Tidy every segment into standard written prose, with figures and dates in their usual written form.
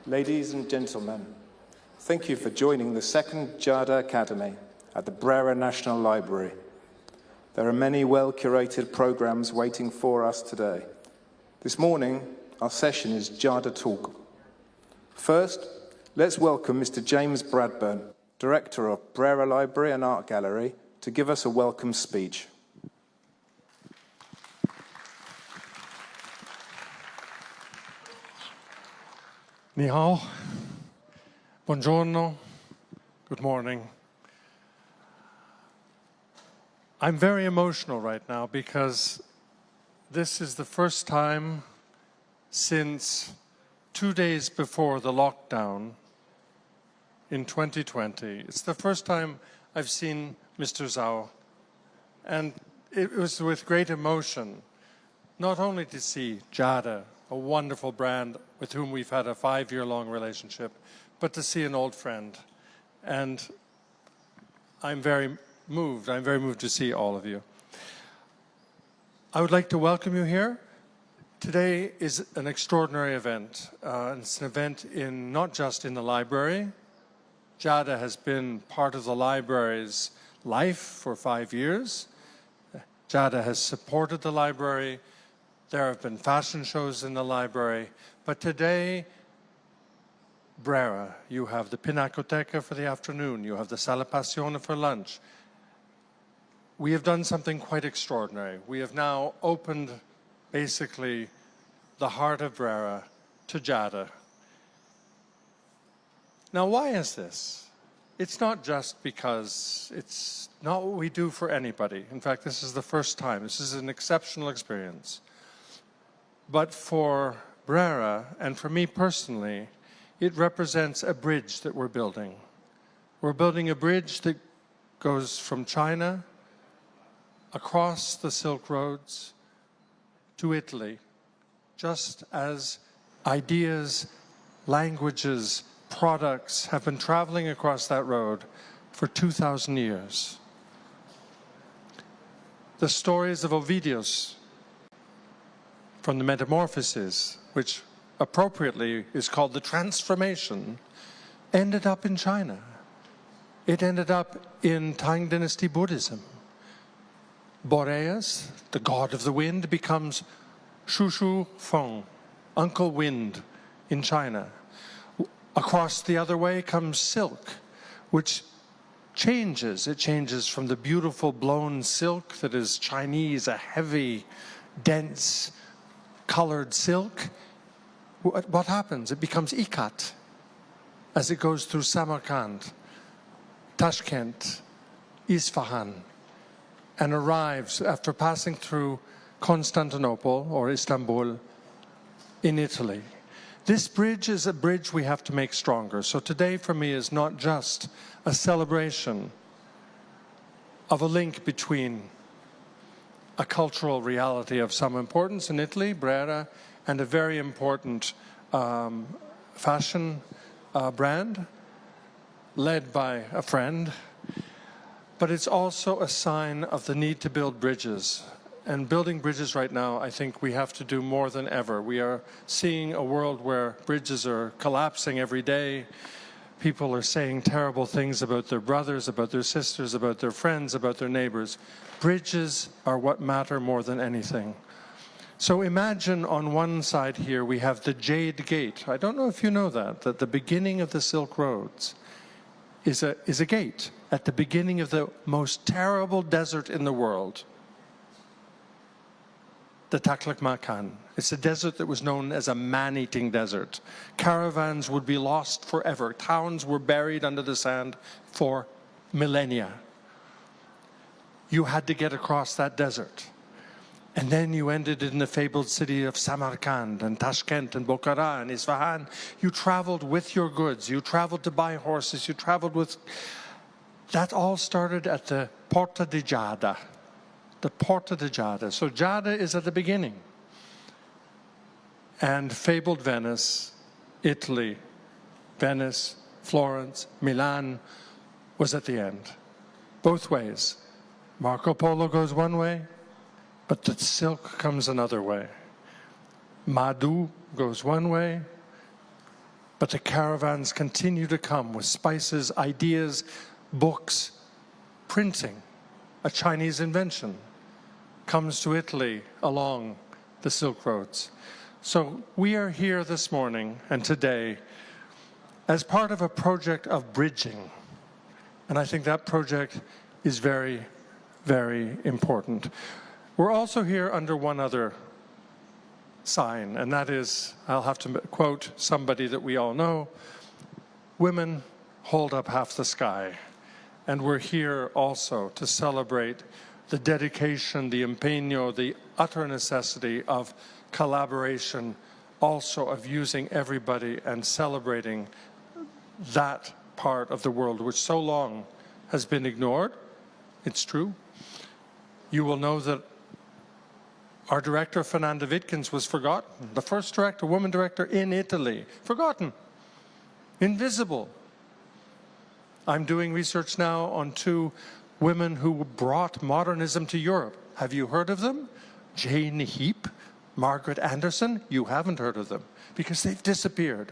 Ladies and gentlemen, thank you for joining the second GIADA Academy at the Brera National Library. There are many well-curated programs waiting for us today. This morning, our session is GIADA Talk. First, let's welcome Mr. James Bradburn, Director of Brera Library and Art Gallery, to give us a welcome speech. Ni hao, buongiorno, good morning. I'm very emotional right now because this is the first time since 2 days before the lockdown in 2020. It's the first time I've seen Mr. Zhao, and it was with great emotion, not only to see GIADA, a wonderful brand with whom we've had a 5-year-long relationship, but to see an old friend. And I'm very moved to see all of you. I would like to welcome you here. Today is an extraordinary event. It's an event not just in the library. GIADA has been part of the library's life for 5 years. GIADA has supported the library. There have been fashion shows in the library, but today, Brera, you have the Pinacoteca for the afternoon, you have the Sala Passione for lunch. We have done something quite extraordinary. We have now opened, basically, the heart of Brera to GIADA. Now, why is this? It's not just because it's not what we do for anybody. In fact, this is the first time. This is an exceptional experience. But for Brera, and for me personally, it represents a bridge that we're building. We're building a bridge that goes from China across the Silk Roads to Italy, just as ideas, languages, products have been traveling across that road for 2,000 years. The stories of Ovidius from the Metamorphoses, which appropriately is called the Transformation, ended up in China. It ended up in Tang Dynasty Buddhism. Boreas, the god of the wind, becomes Shushu Feng, Uncle Wind, in China. Across the other way comes silk, which changes. It changes from the beautiful blown silk that is Chinese, a heavy, dense, colored silk. What happens? It becomes ikat as it goes through Samarkand, Tashkent, Isfahan, and arrives after passing through Constantinople or Istanbul in Italy. This bridge is a bridge we have to make stronger. So today for me is not just a celebration of a link between a cultural reality of some importance in Italy, Brera, and a very important fashion brand led by a friend. But it's also a sign of the need to build bridges. And building bridges right now, I think we have to do more than ever. We are seeing a world where bridges are collapsing every day. People are saying terrible things about their brothers, about their sisters, about their friends, about their neighbors. Bridges are what matter more than anything. So imagine on one side here we have the Jade Gate. I don't know if you know that the beginning of the Silk Roads is a gate at the beginning of the most terrible desert in the world, the Taklamakan. It's a desert that was known as a man-eating desert. Caravans would be lost forever. Towns were buried under the sand for millennia. You had to get across that desert. And then you ended in the fabled city of Samarkand and Tashkent and Bukhara and Isfahan. You traveled with your goods. You traveled to buy horses. You traveled with... That all started at the Porta di GIADA. The Porta di GIADA. So GIADA is at the beginning. And fabled Venice, Italy, Venice, Florence, Milan was at the end. Both ways. Marco Polo goes one way, but the silk comes another way. Madhu goes one way, But the caravans continue to come with spices, ideas, books, printing, a Chinese invention, comes to Italy along the Silk Roads. So we are here this morning and today as part of a project of bridging. And I think that project is very, very important. We're also here under one other sign, and that is, I'll have to quote somebody that we all know, women hold up half the sky. And we're here also to celebrate the dedication, the empeño, the utter necessity of collaboration, also of using everybody and celebrating that part of the world which so long has been ignored. It's true. You will know that our director, Fernanda Witkens, was forgotten. The first director, woman director in Italy, forgotten, invisible. I'm doing research now on two women who brought modernism to Europe. Have you heard of them? Jane Heap, Margaret Anderson? You haven't heard of them because they've disappeared.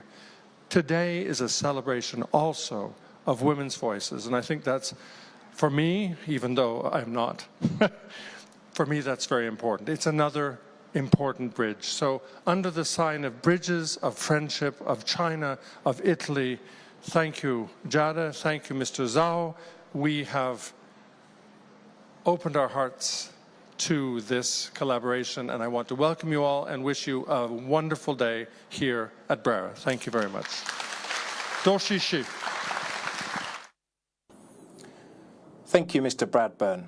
Today is a celebration also of women's voices, and I think that's, for me, even though I'm not, for me that's very important. It's another important bridge. So under the sign of bridges, of friendship, of China, of Italy, thank you, GIADA, thank you, Mr. Zhao. We have opened our hearts to this collaboration, and I want to welcome you all and wish you a wonderful day here at Brera. Thank you very much. Doshishi. Thank you, Mr. Bradburn.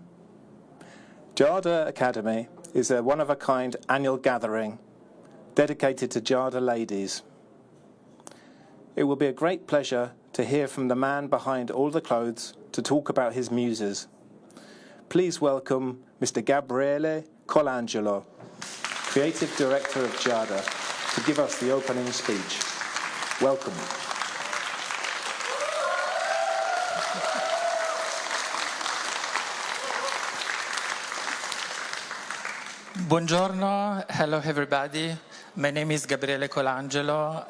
GIADA Academy is a one-of-a-kind annual gathering dedicated to GIADA ladies. It will be a great pleasure to hear from the man behind all the clothes to talk about his muses. Please welcome Mr. Gabriele Colangelo, Creative Director of GIADA, to give us the opening speech. Welcome. Buongiorno, hello everybody. My name is Gabriele Colangelo.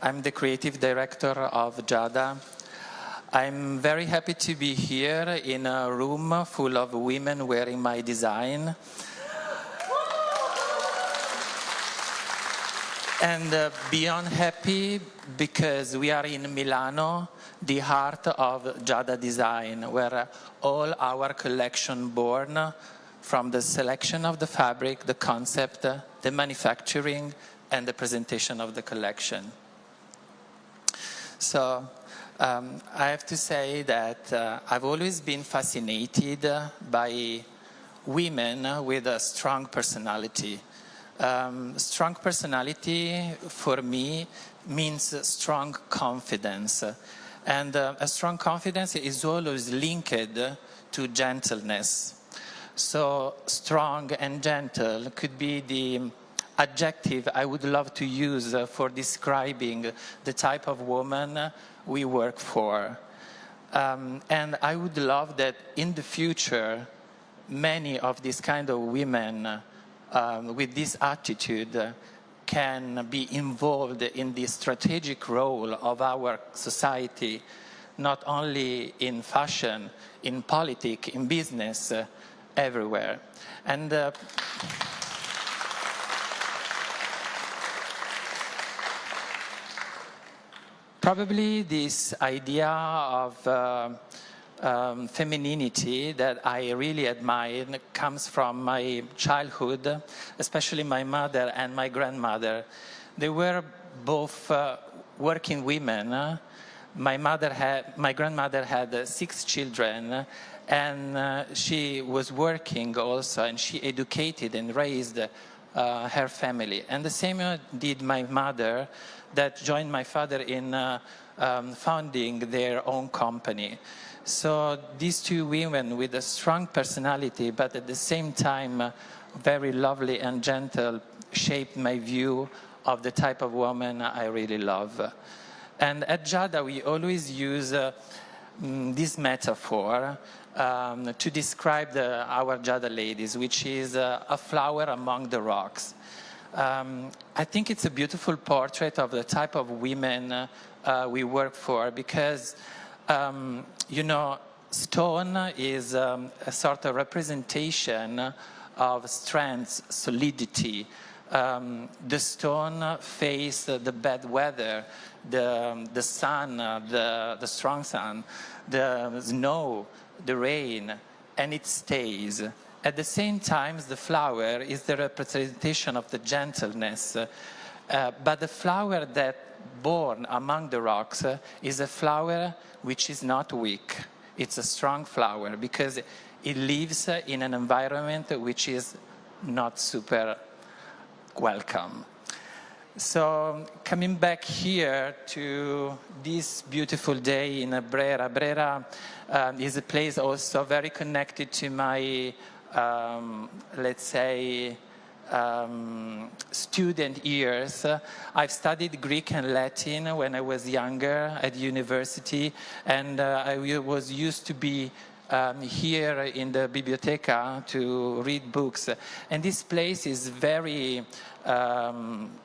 I'm the Creative Director of GIADA. I'm very happy to be here in a room full of women wearing my design. And beyond happy, because we are in Milano, the heart of GIADA design, where all our collection born from the selection of the fabric, the concept, the manufacturing, and the presentation of the collection. So I have to say that I've always been fascinated by women with a strong personality. Strong personality for me means strong confidence. And a strong confidence is always linked to gentleness. So strong and gentle could be the adjective I would love to use for describing the type of woman we work for. And I would love that in the future, many of these kind of women with this attitude can be involved in the strategic role of our society, not only in fashion, in politics, in business, everywhere. And probably this idea of femininity that I really admire comes from my childhood, especially my mother and my grandmother. They were both working women. My grandmother had 6 children, and she was working also, and she educated and raised her family. And the same did my mother, that joined my father in founding their own company. So these two women with a strong personality, but at the same time very lovely and gentle, shaped my view of the type of woman I really love. And at GIADA we always use this metaphor to describe our GIADA ladies, which is a flower among the rocks. I think it's a beautiful portrait of the type of women we work for, because, you know, stone is a sort of representation of strength, solidity. The stone faces the bad weather, the sun, the strong sun, the snow, the rain, and it stays. At the same time, the flower is the representation of the gentleness. But the flower that born among the rocks is a flower which is not weak. It's a strong flower because it lives in an environment which is not super welcome. So coming back here to this beautiful day in Brera. Brera is a place also very connected to my, let's say, student years. I've studied Greek and Latin when I was younger at university, and I was used to be here in the biblioteca to read books. And this place is very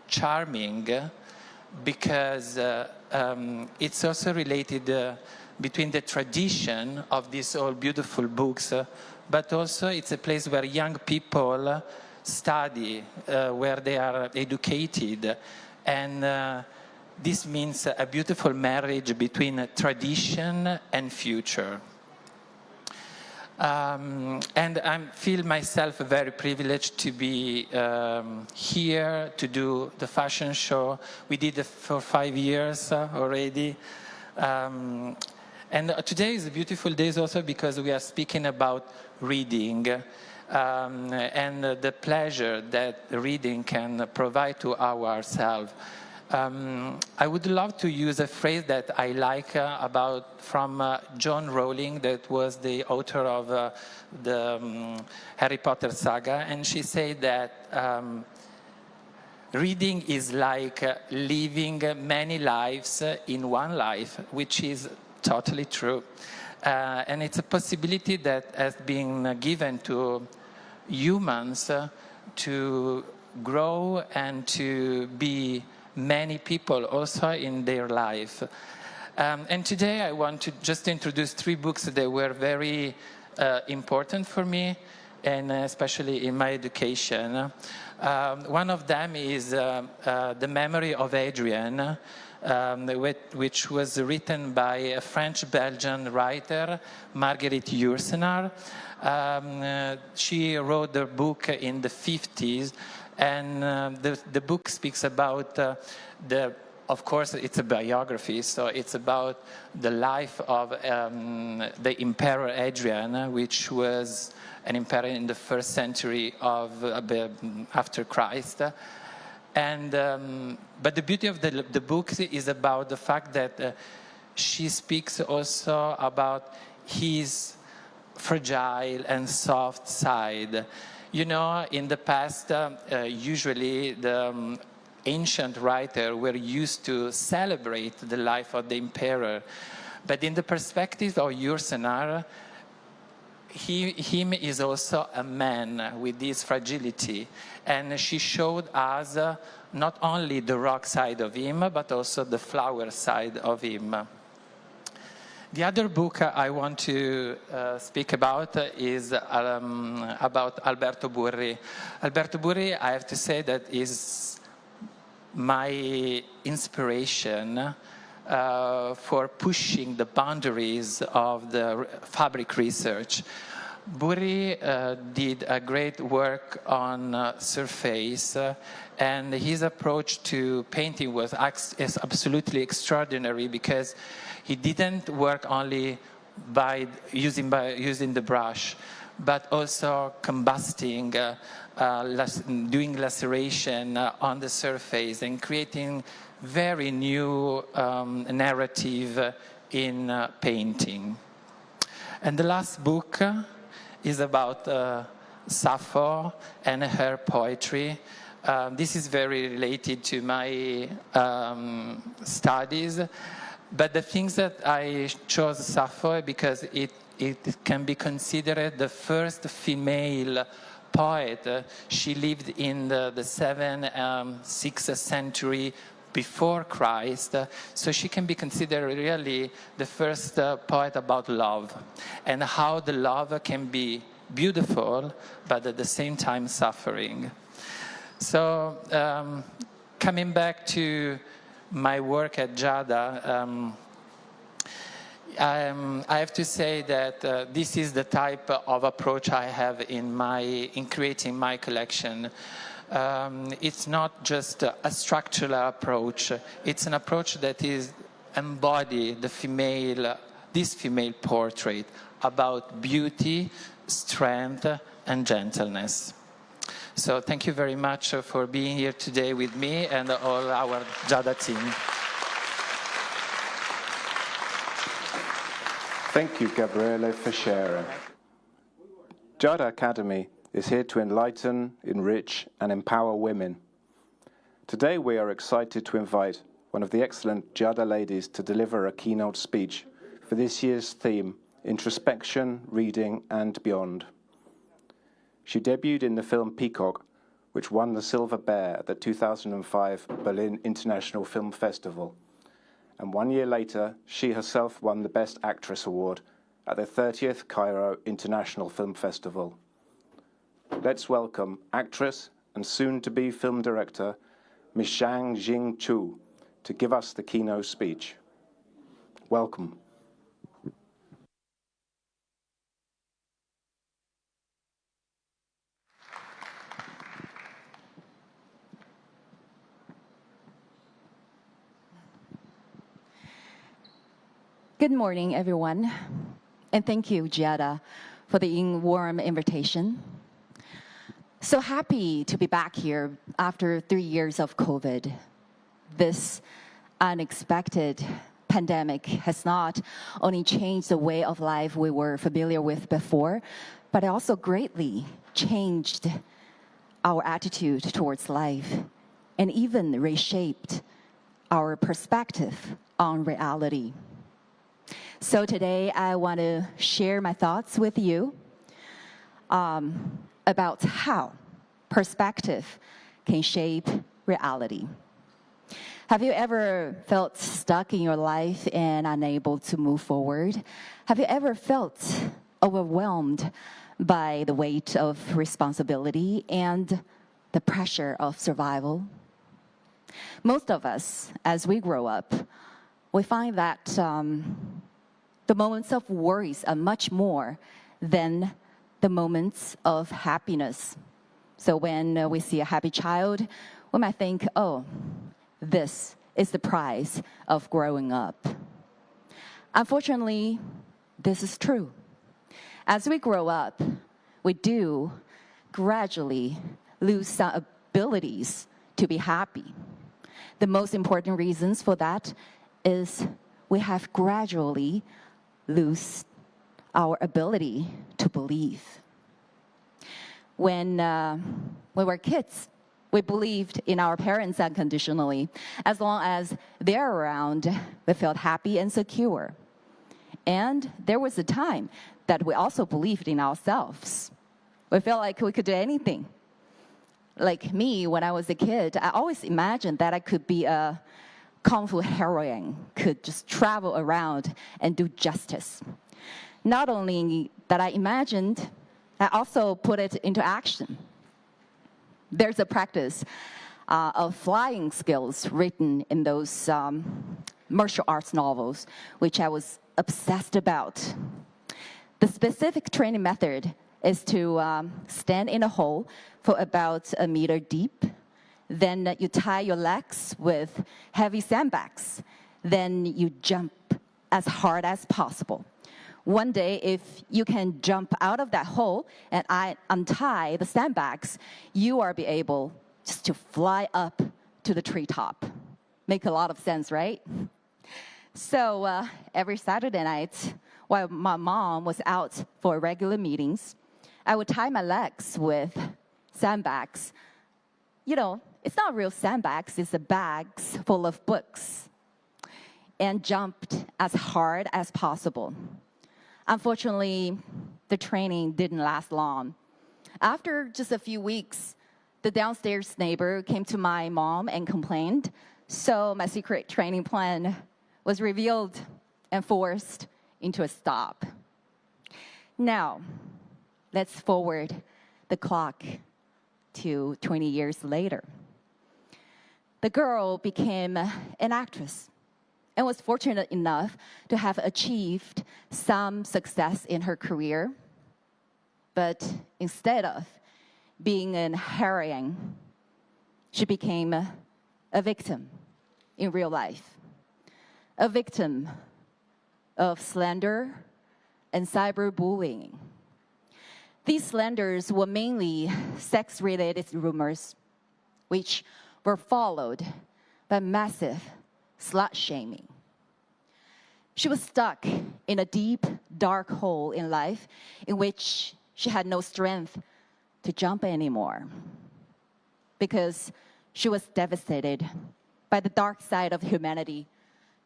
charming because it's also related between the tradition of these all beautiful books, but also it's a place where young people study, where they are educated. And this means a beautiful marriage between tradition and future. And I feel myself very privileged to be here to do the fashion show. We did it for 5 years already. And today is a beautiful day also because we are speaking about reading and the pleasure that reading can provide to ourselves. I would love to use a phrase that I like from John Rowling, that was the author of the Harry Potter saga, and she said that reading is like living many lives in one life, which is totally true. And it's a possibility that has been given to humans to grow and to be many people also in their life. And today I want to just introduce 3 books that were very important for me, and especially in my education. One of them is The Memory of Adrian, which was written by a French-Belgian writer, Marguerite Yourcenar. She wrote the book in the 50s, and the book speaks about of course, it's a biography, so it's about the life of the Emperor Adrian, which was an emperor in the 1st century after Christ. And but the beauty of the book is about the fact that she speaks also about his fragile and soft side. You know, in the past, usually the ancient writers were used to celebrate the life of the emperor. But in the perspective of Yourcenar, him is also a man with this fragility. And she showed us not only the rock side of him, but also the flower side of him. The other book I want to speak about is about Alberto Burri. Alberto Burri, I have to say, that is my inspiration for pushing the boundaries of the fabric research. Burri did a great work on surface, and his approach to painting is absolutely extraordinary, because he didn't work only by using the brush, but also combusting, doing laceration on the surface, and creating very new narrative in painting. And the last book is about Sappho and her poetry. This is very related to my studies, but the things that I chose Sappho because it can be considered the first female poet. She lived in the 7th, 6th century before Christ, so she can be considered really the first poet about love, and how the love can be beautiful, but at the same time suffering. So, coming back to my work at GIADA, I have to say that this is the type of approach I have in creating my collection. It's not just a structural approach. It's an approach that is embody this female portrait about beauty, strength, and gentleness. So thank you very much for being here today with me and all our GIADA team. Thank you, Gabriele, for sharing. GIADA Academy is here to enlighten, enrich, and empower women. Today we are excited to invite one of the excellent GIADA ladies to deliver a keynote speech for this year's theme, Introspection, Reading, and Beyond. She debuted in the film Peacock, which won the Silver Bear at the 2005 Berlin International Film Festival. And 1 year later, she herself won the Best Actress Award at the 30th Cairo International Film Festival. Let's welcome actress and soon-to-be film director, Ms. Zhang Jing Chu, to give us the keynote speech. Welcome. Good morning, everyone, and thank you, GIADA, for the warm invitation. So happy to be back here after 3 years of COVID. This unexpected pandemic has not only changed the way of life we were familiar with before, but it also greatly changed our attitude towards life and even reshaped our perspective on reality. So today I want to share my thoughts with you about how perspective can shape reality. Have you ever felt stuck in your life and unable to move forward? Have you ever felt overwhelmed by the weight of responsibility and the pressure of survival? Most of us, as we grow up, we find that the moments of worries are much more than the moments of happiness. So when we see a happy child, we might think, oh, this is the price of growing up. Unfortunately, this is true. As we grow up, we do gradually lose some abilities to be happy. The most important reasons for that is we have gradually lose our ability to believe. When we were kids, we believed in our parents unconditionally. As long as they're around, we felt happy and secure. And there was a time that we also believed in ourselves. We felt like we could do anything. Like me, when I was a kid, I always imagined that I could be a Kung Fu heroine, could just travel around and do justice. Not only that I imagined, I also put it into action. There's a practice of flying skills written in those martial arts novels, which I was obsessed about. The specific training method is to stand in a hole for about 1 meter deep. Then you tie your legs with heavy sandbags. Then you jump as hard as possible. One day, if you can jump out of that hole and I untie the sandbags, you are be able just to fly up to the treetop. Make a lot of sense, right? So every Saturday night, while my mom was out for regular meetings, I would tie my legs with sandbags. You know, it's not real sandbags, it's the bags full of books, and jumped as hard as possible. Unfortunately, the training didn't last long. After just a few weeks, the downstairs neighbor came to my mom and complained. So my secret training plan was revealed and forced into a stop. Now, let's forward the clock to 20 years later. The girl became an actress and was fortunate enough to have achieved some success in her career. But instead of being an heroine, she became a victim in real life, a victim of slander and cyberbullying. These slanders were mainly sex-related rumors, which were followed by massive slut-shaming. She was stuck in a deep, dark hole in life in which she had no strength to jump anymore because she was devastated by the dark side of humanity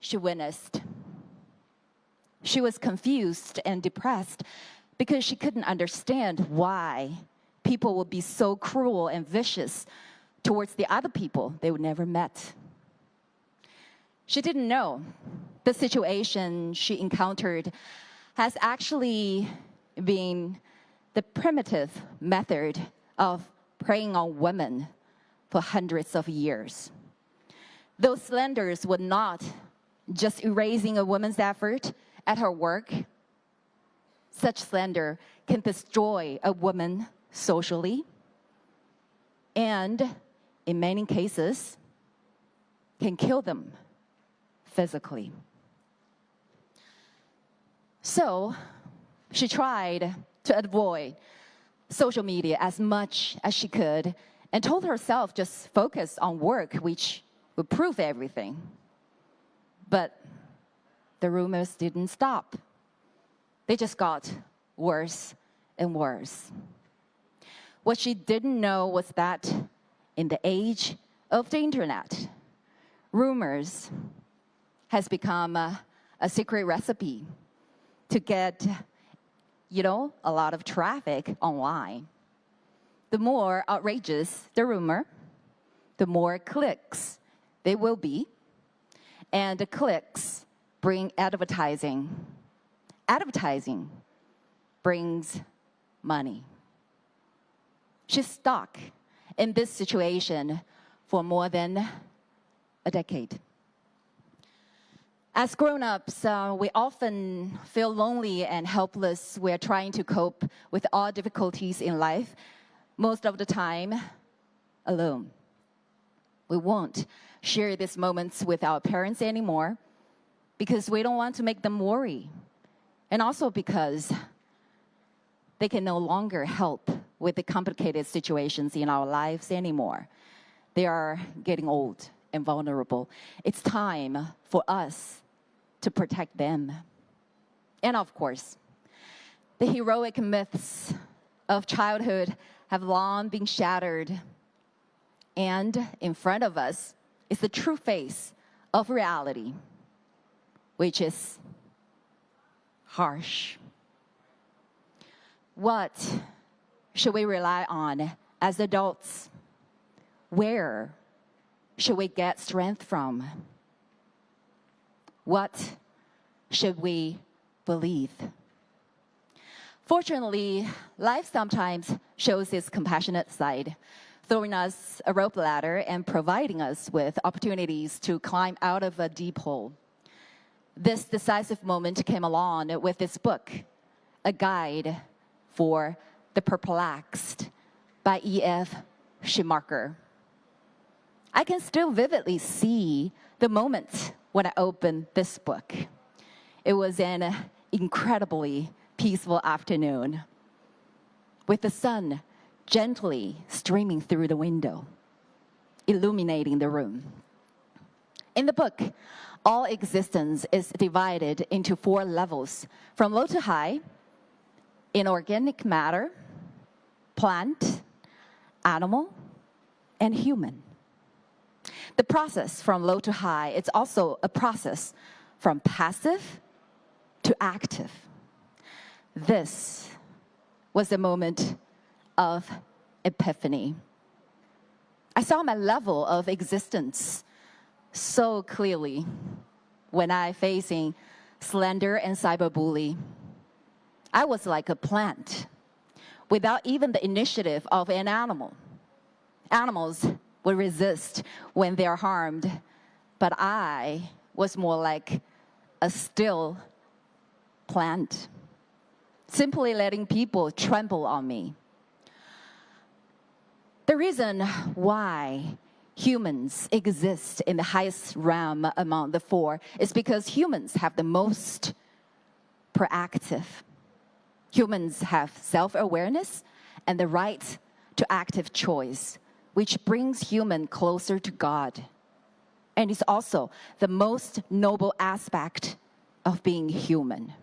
she witnessed. She was confused and depressed because she couldn't understand why people would be so cruel and vicious towards the other people they would never met. She didn't know the situation she encountered has actually been the primitive method of preying on women for hundreds of years. Those slanders were not just erasing a woman's effort at her work. Such slander can destroy a woman socially and, in many cases, can kill them physically. So she tried to avoid social media as much as she could and told herself just focus on work, which would prove everything. But the rumors didn't stop. They just got worse and worse. What she didn't know was that in the age of the internet, rumors has become a secret recipe to get, a lot of traffic online. The more outrageous the rumor, the more clicks they will be. And the clicks bring advertising. Advertising brings money. She's stuck in this situation for more than a decade. As grown-ups, we often feel lonely and helpless. We're trying to cope with all difficulties in life, most of the time alone. We won't share these moments with our parents anymore because we don't want to make them worry, and also because they can no longer help with the complicated situations in our lives anymore. They are getting old and vulnerable. It's time for us to protect them. And of course, the heroic myths of childhood have long been shattered. And in front of us is the true face of reality, which is harsh. What should we rely on as adults? Where should we get strength from? What should we believe? Fortunately, life sometimes shows its compassionate side, throwing us a rope ladder and providing us with opportunities to climb out of a deep hole. This decisive moment came along with this book, A Guide for the Perplexed by E.F. Schumacher. I can still vividly see the moment when I opened this book. It was an incredibly peaceful afternoon with the sun gently streaming through the window, illuminating the room. In the book, all existence is divided into 4 levels, from low to high: inorganic matter, plant, animal, and human. The process from low to high, it's also a process from passive to active. This was the moment of epiphany. I saw my level of existence so clearly when I facing slander and cyberbully. I was like a plant without even the initiative of an animal. Animals would resist when they are harmed, but I was more like a still plant, simply letting people trample on me. The reason why humans exist in the highest realm among the four is because humans have the most proactive. Humans have self-awareness and the right to active choice, which brings human closer to God. And it's also the most noble aspect of being human.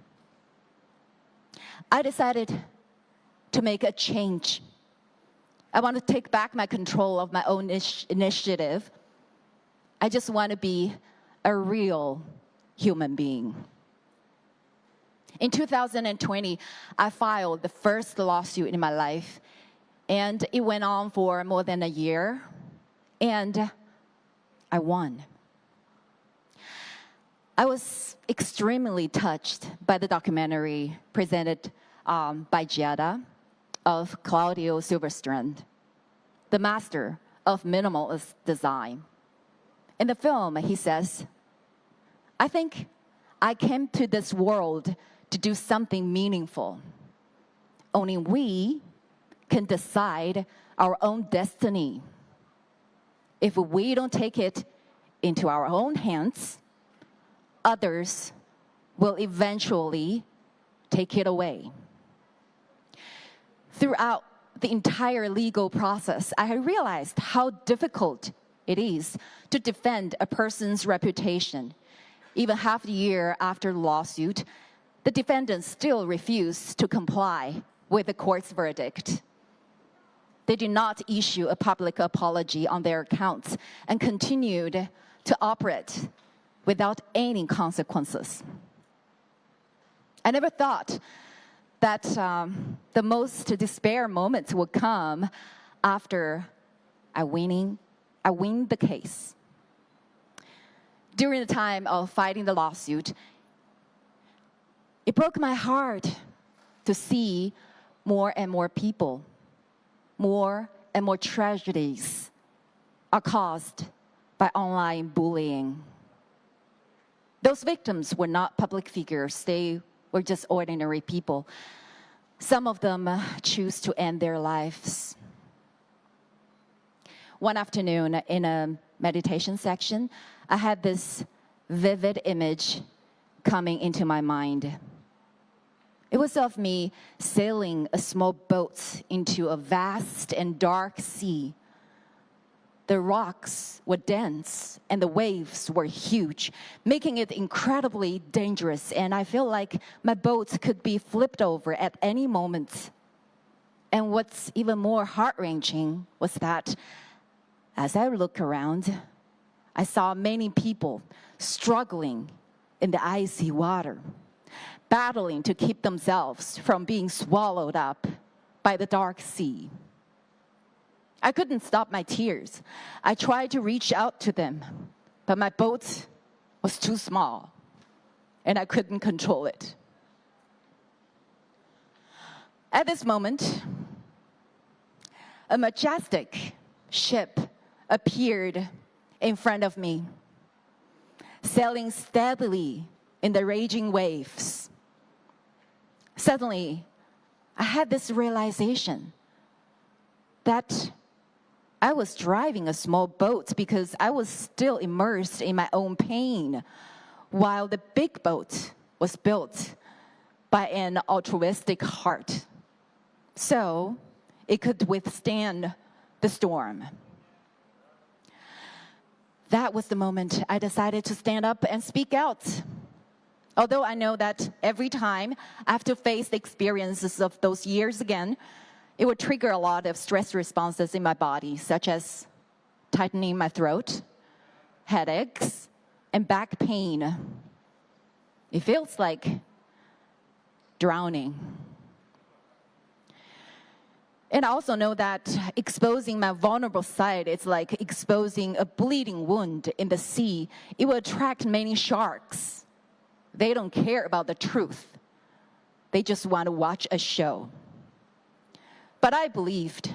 I decided to make a change. I want to take back my control of my own initiative. I just want to be a real human being. In 2020, I filed the first lawsuit in my life, and it went on for more than a year, and I won. I was extremely touched by the documentary presented by GIADA of Claudio Silverstrand, the master of minimalist design. In the film, he says, "I think I came to this world to do something meaningful. Only we can decide our own destiny. If we don't take it into our own hands, others will eventually take it away." Throughout the entire legal process, I had realized how difficult it is to defend a person's reputation. Even half a year after the lawsuit, the defendants still refused to comply with the court's verdict. They did not issue a public apology on their accounts and continued to operate without any consequences. I never thought that the most despair moments would come after I win the case. During the time of fighting the lawsuit, it broke my heart to see more and more people, more and more tragedies are caused by online bullying. Those victims were not public figures. They were just ordinary people. Some of them choose to end their lives. One afternoon in a meditation section, I had this vivid image coming into my mind. It was of me sailing a small boat into a vast and dark sea. The rocks were dense and the waves were huge, making it incredibly dangerous, and I feel like my boat could be flipped over at any moment. And what's even more heart-wrenching was that as I looked around, I saw many people struggling in the icy water, battling to keep themselves from being swallowed up by the dark sea. I couldn't stop my tears. I tried to reach out to them, but my boat was too small, and I couldn't control it. At this moment, a majestic ship appeared in front of me, sailing steadily in the raging waves. Suddenly, I had this realization that I was driving a small boat because I was still immersed in my own pain, while the big boat was built by an altruistic heart, so it could withstand the storm. That was the moment I decided to stand up and speak out. Although I know that every time I have to face the experiences of those years again, it would trigger a lot of stress responses in my body, such as tightening my throat, headaches, and back pain. It feels like drowning. And I also know that exposing my vulnerable side is like exposing a bleeding wound in the sea. It will attract many sharks. They don't care about the truth. They just want to watch a show. But I believed,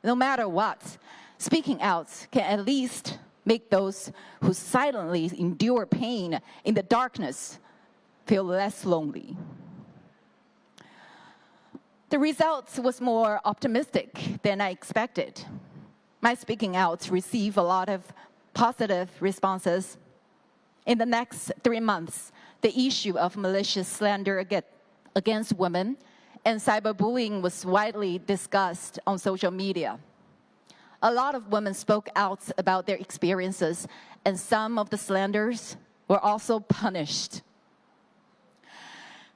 no matter what, speaking out can at least make those who silently endure pain in the darkness feel less lonely. The result was more optimistic than I expected. My speaking out received a lot of positive responses. In the next 3 months, the issue of malicious slander against women and cyberbullying was widely discussed on social media. A lot of women spoke out about their experiences, and some of the slanders were also punished.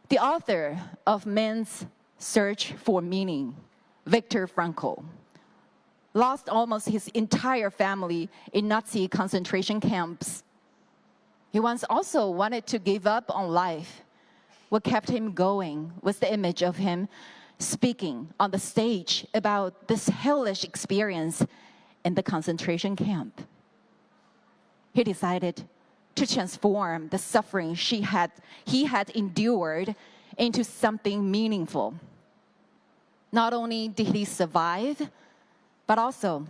The author of Men's Search for Meaning, Viktor Frankl, lost almost his entire family in Nazi concentration camps. He once also wanted to give up on life. What kept him going was the image of him speaking on the stage about this hellish experience in the concentration camp. He decided to transform the suffering he had endured into something meaningful. Not only did he survive, but also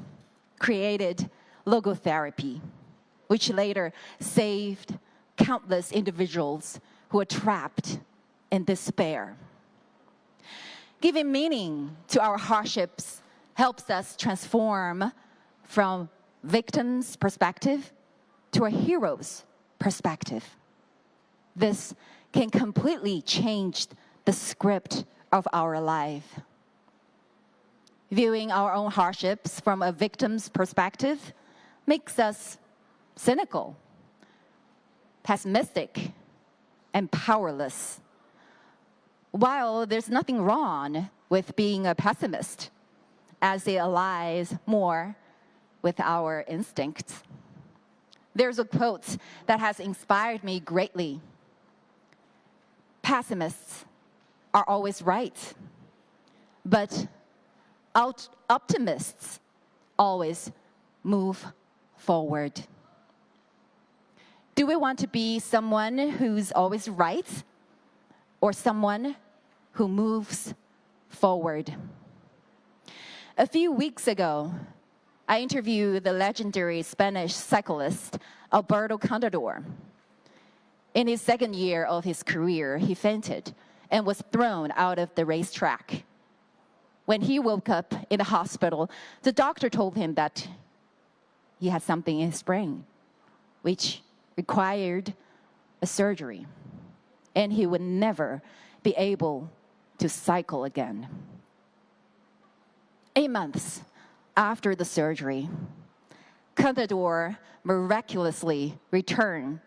created logotherapy, which later saved countless individuals who were trapped in despair. Giving meaning to our hardships helps us transform from victim's perspective to a hero's perspective. This can completely change the script of our life. Viewing our own hardships from a victim's perspective makes us cynical, pessimistic, and powerless. While there's nothing wrong with being a pessimist, as it aligns more with our instincts. There's a quote that has inspired me greatly. Pessimists are always right, but optimists always move forward. Do we want to be someone who's always right or someone who moves forward? A few weeks ago, I interviewed the legendary Spanish cyclist Alberto Contador. In his second year of his career, he fainted and was thrown out of the racetrack. When he woke up in the hospital, the doctor told him that he had something in his brain, which required a surgery, and he would never be able to cycle again. 8 months after the surgery, Contador miraculously returned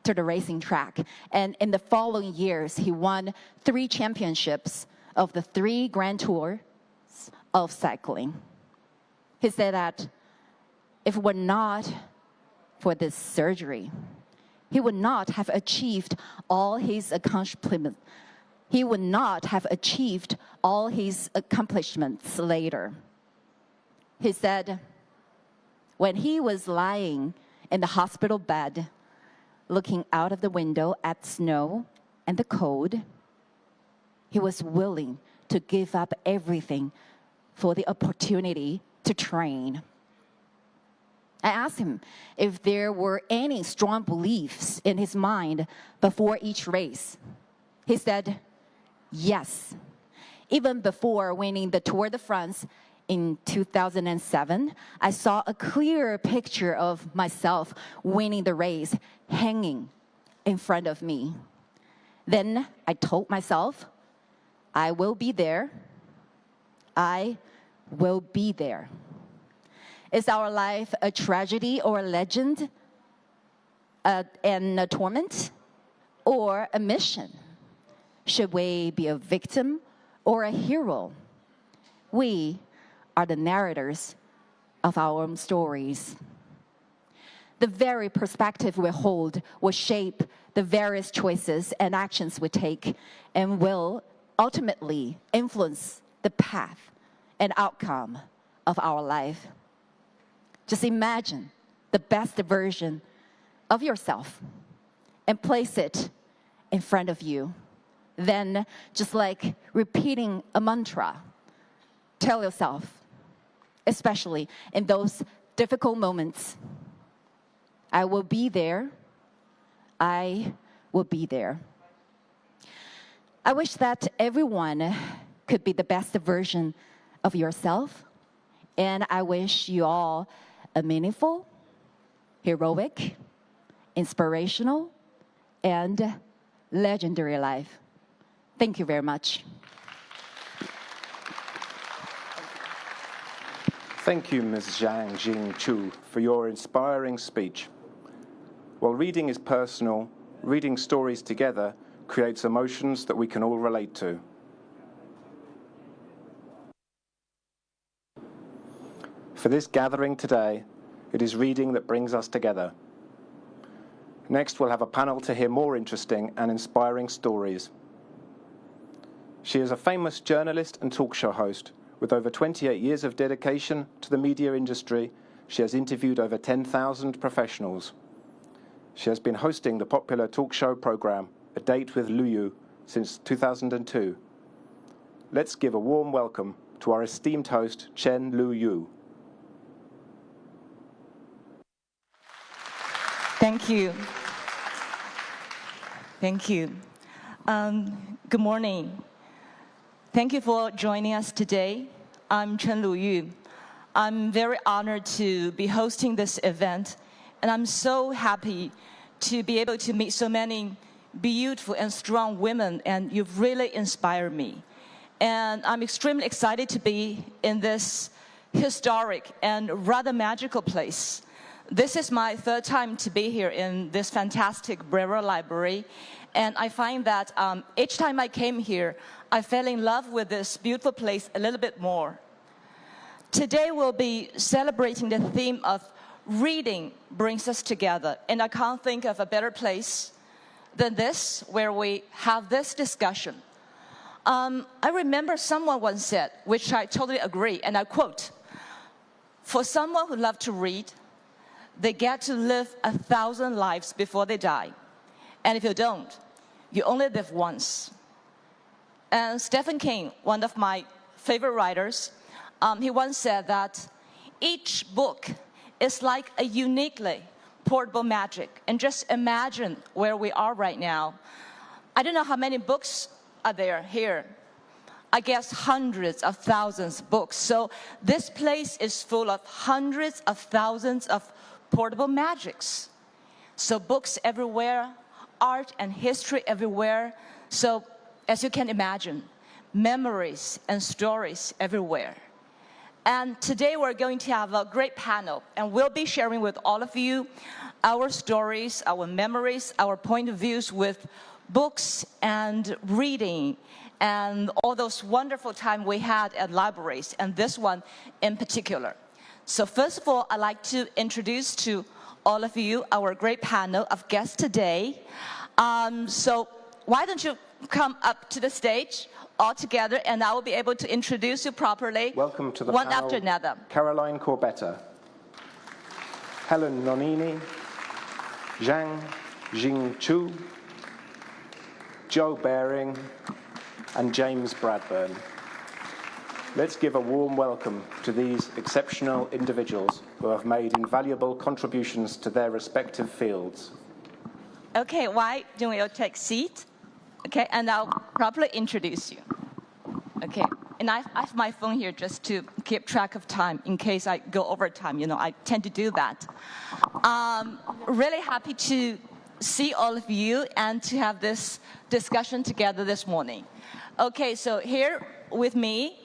to the racing track, and in the following years, he won 3 championships of the 3 Grand Tours of cycling. He said that if it were not for this surgery, he would not have achieved all his accomplishments. He would not have achieved all his accomplishments later. He said, when he was lying in the hospital bed, looking out of the window at snow and the cold, he was willing to give up everything for the opportunity to train. I asked him if there were any strong beliefs in his mind before each race. He said, yes. Even before winning the Tour de France in 2007, I saw a clear picture of myself winning the race hanging in front of me. Then I told myself, I will be there. I will be there. Is our life a tragedy or a legend, and a torment, or a mission? Should we be a victim or a hero? We are the narrators of our own stories. The very perspective we hold will shape the various choices and actions we take, and will ultimately influence the path and outcome of our life. Just imagine the best version of yourself and place it in front of you. Then, just like repeating a mantra, tell yourself, especially in those difficult moments, I will be there. I will be there. I wish that everyone could be the best version of yourself, and I wish you all a meaningful, heroic, inspirational, and legendary life. Thank you very much. Thank you, Ms. Zhang Jing Chu, for your inspiring speech. While reading is personal, reading stories together creates emotions that we can all relate to. For this gathering today, it is reading that brings us together. Next, we'll have a panel to hear more interesting and inspiring stories. She is a famous journalist and talk show host. With over 28 years of dedication to the media industry, she has interviewed over 10,000 professionals. She has been hosting the popular talk show program, A Date with Luyu, since 2002. Let's give a warm welcome to our esteemed host, Chen Luyu. Thank you. Thank you. Good morning. Thank you for joining us today. I'm Chen Luyu. I'm very honored to be hosting this event, and I'm so happy to be able to meet so many beautiful and strong women, and you've really inspired me. And I'm extremely excited to be in this historic and rather magical place. This is my third time to be here in this fantastic Brera Library, and I find that each time I came here, I fell in love with this beautiful place a little bit more. Today we'll be celebrating the theme of reading brings us together, and I can't think of a better place than this, where we have this discussion. I remember someone once said, which I totally agree, and I quote, "For someone who loves to read, they get to live 1,000 lives before they die. And if you don't, you only live once." And Stephen King, one of my favorite writers, he once said that each book is like a uniquely portable magic. And just imagine where we are right now. I don't know how many books are there here. I guess hundreds of thousands of books. So this place is full of hundreds of thousands of portable magics. So books everywhere, art and history everywhere. So as you can imagine, memories and stories everywhere. And today we're going to have a great panel, and we'll be sharing with all of you our stories, our memories, our point of views with books and reading and all those wonderful time we had at libraries, and this one in particular. So first of all, I'd like to introduce to all of you our great panel of guests today. So why don't you come up to the stage all together, and I will be able to introduce you properly. Welcome to the one panel, after another. Caroline Corbetta, Helen Nonini, Zhang Jing Chu, Joe Baring, and James Bradburn. Let's give a warm welcome to these exceptional individuals who have made invaluable contributions to their respective fields. Okay, why don't you take a seat? Okay, and I'll properly introduce you. Okay, and I have my phone here just to keep track of time in case I go over time. You know, I tend to do that. Really happy to see all of you and to have this discussion together this morning. Okay, so here with me,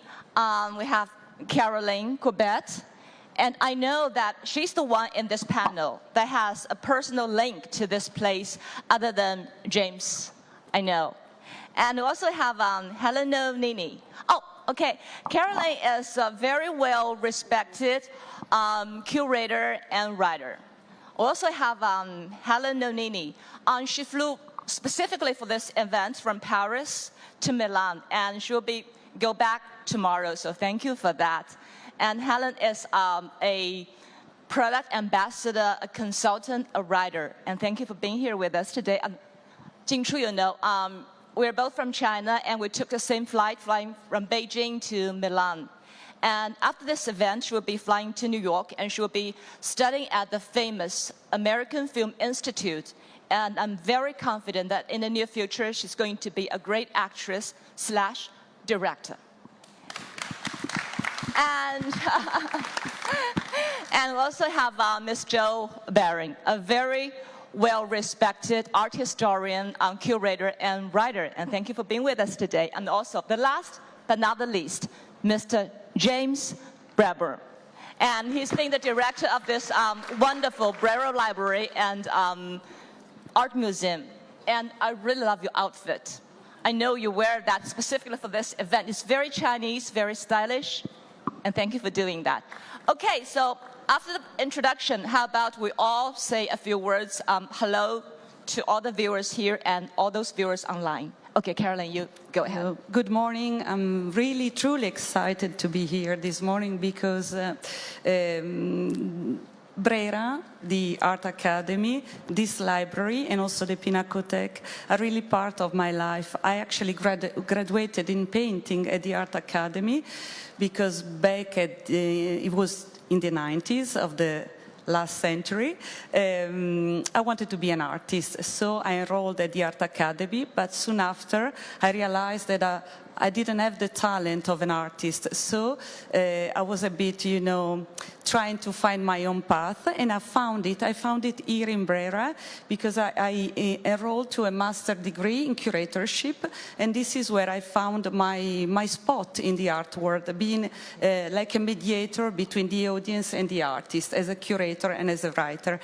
we have Caroline Corbett, and I know that she's the one in this panel that has a personal link to this place other than James, I know. And we also have Helen Nini. Oh, okay. Caroline is a very well-respected curator and writer. We also have Helen Nini. She flew specifically for this event from Paris to Milan, and she'll be go back tomorrow, so thank you for that. And Helen is a product ambassador, a consultant, a writer, and thank you for being here with us today. Jingchu, you know, we're both from China, and we took the same flight, flying from Beijing to Milan. And after this event, she will be flying to New York, and she will be studying at the famous American Film Institute. And I'm very confident that in the near future, she's going to be a great actress / director. And, and we also have Ms. Jo Baring, a very well-respected art historian, curator, and writer. And thank you for being with us today. And also, the last but not the least, Mr. James Brera. And he's being the director of this wonderful Brera Library and Art Museum. And I really love your outfit. I know you wear that specifically for this event. It's very Chinese, very stylish. And thank you for doing that. Okay, so after the introduction, how about we all say a few words hello to all the viewers here and all those viewers online. Okay, Caroline, you go ahead. Good morning. I'm really, truly excited to be here this morning because Brera, the Art Academy, this library, and also the Pinacothèque are really part of my life. I actually graduated in painting at the Art Academy because back at, it was in the 90s of the last century, I wanted to be an artist. So I enrolled at the Art Academy, but soon after I realized that I didn't have the talent of an artist. So I was a bit, you know, trying to find my own path, and I found it. I found it here in Brera because I enrolled to a master degree in curatorship, and this is where I found my spot in the art world, being like a mediator between the audience and the artist, as a curator and as a writer.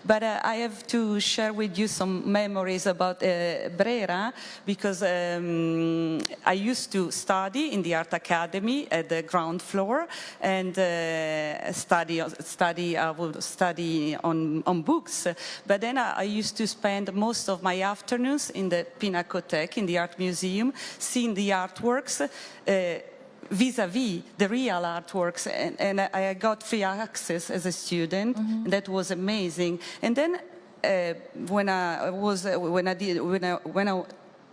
But I have to share with you some memories about Brera, because I used to study in the Art Academy at the ground floor, and I would study on books. But then I used to spend most of my afternoons in the Pinacothèque, in the art museum, seeing the artworks vis-a-vis the real artworks, and I got free access as a student. Mm-hmm. And that was amazing. And then when I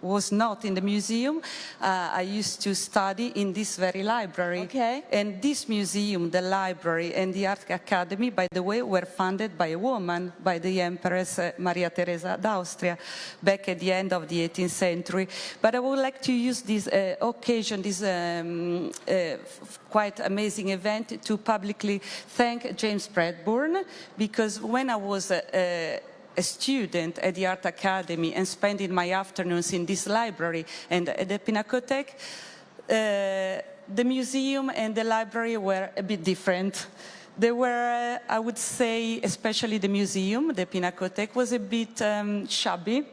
was not in the museum, I used to study in this very library. Okay. And this museum, the library, and the Art Academy, by the way, were funded by a woman, by the Empress Maria Theresa d'Austria, back at the end of the 18th century. But I would like to use this occasion, this quite amazing event, to publicly thank James Bradburn, because when I was a student at the Art Academy and spending my afternoons in this library and at the Pinacothèque, the museum and the library were a bit different. They were, I would say, especially the museum, the Pinacothèque, was a bit shabby.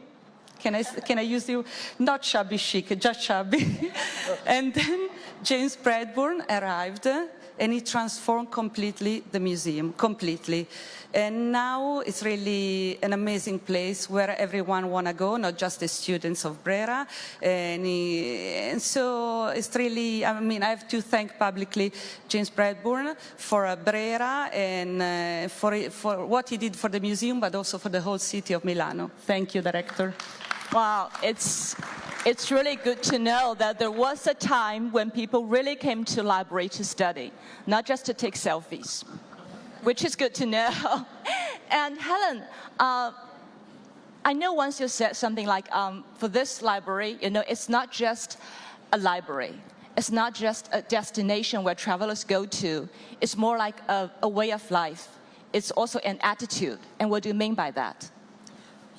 Can I use you? Not shabby chic, just shabby. And then James Bradburn arrived, and he transformed completely the museum, completely. And now it's really an amazing place where everyone want to go, not just the students of Brera. And so it's really, I mean, I have to thank publicly James Bradburn for Brera and for what he did for the museum, but also for the whole city of Milano. Thank you, Director. Wow, it's really good to know that there was a time when people really came to library to study, not just to take selfies, which is good to know. And Helen, I know once you said something like, for this library, you know, it's not just a library. It's not just a destination where travelers go to. It's more like a way of life. It's also an attitude. And what do you mean by that?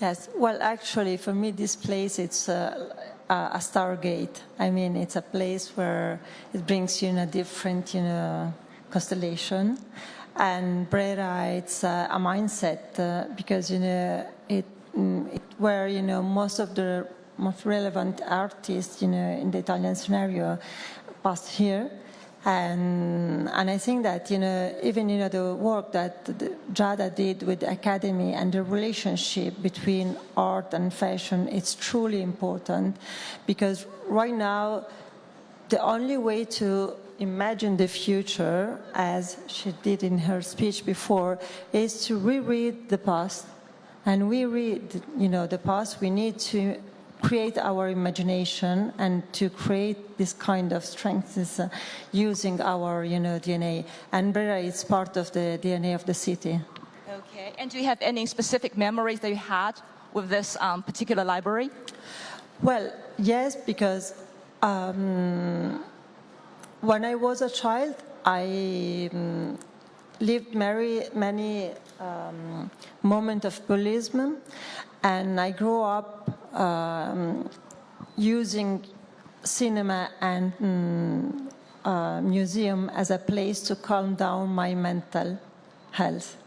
Yes, well, actually, for me, this place, it's a stargate. I mean, it's a place where it brings you in a different, constellation. And Brera, it's a mindset because, it where, most of the most relevant artists, in the Italian scenario passed here. And I think that, even, the work that GIADA did with the Academy and the relationship between art and fashion, it's truly important because right now the only way to imagine the future, as she did in her speech before, is to reread the past. And we read, the past. We need to create our imagination and to create this kind of strength using our, DNA. And Brera is part of the DNA of the city. Okay, and do you have any specific memories that you had with this particular library? Well, yes, because when I was a child, I lived many moments of bullyism, and I grew up using cinema and museum as a place to calm down my mental health.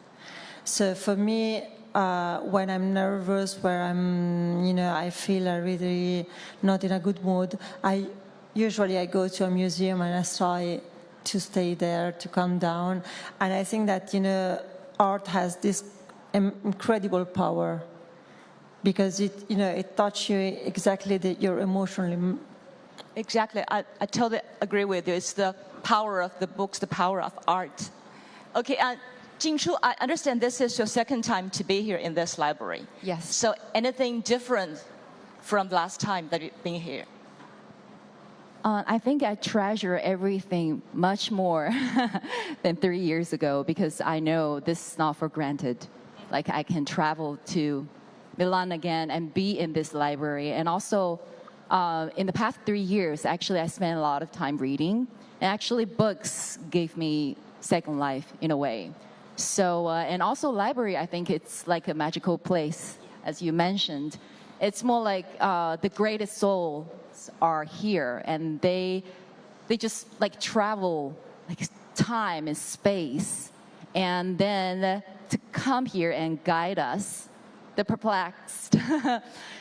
So for me, when I'm nervous, where I feel really not in a good mood, I usually go to a museum and I try to stay there to calm down. And I think that art has this incredible power because it touches you exactly your emotionally. Exactly, I totally agree with you. It's the power of the books, the power of art. Okay, Jingshu, I understand this is your second time to be here in this library. Yes. So anything different from the last time that you've been here? I think I treasure everything much more than 3 years ago because I know this is not for granted. Like I can travel to Milan again and be in this library. And also, in the past 3 years, actually, I spent a lot of time reading. And actually, books gave me second life in a way. So, and also library, I think it's like a magical place, as you mentioned. It's more like the greatest souls are here, and they just like travel like time and space, and then to come here and guide us, the perplexed.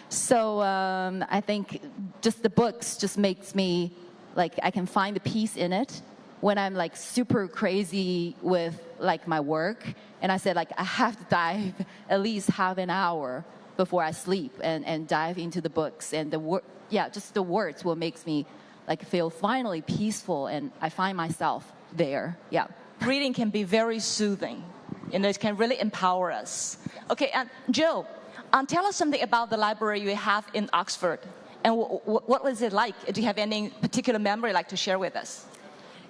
So I think just the books just makes me like I can find the peace in it when I'm like super crazy with like my work, and I said like I have to dive at least half an hour before I sleep and dive into the books, and just the words will make me like feel finally peaceful, and I find myself there. Yeah. Reading can be very soothing. It can really empower us. Okay, and Jill, tell us something about the library you have in Oxford, and what was it like? Do you have any particular memory you'd like to share with us?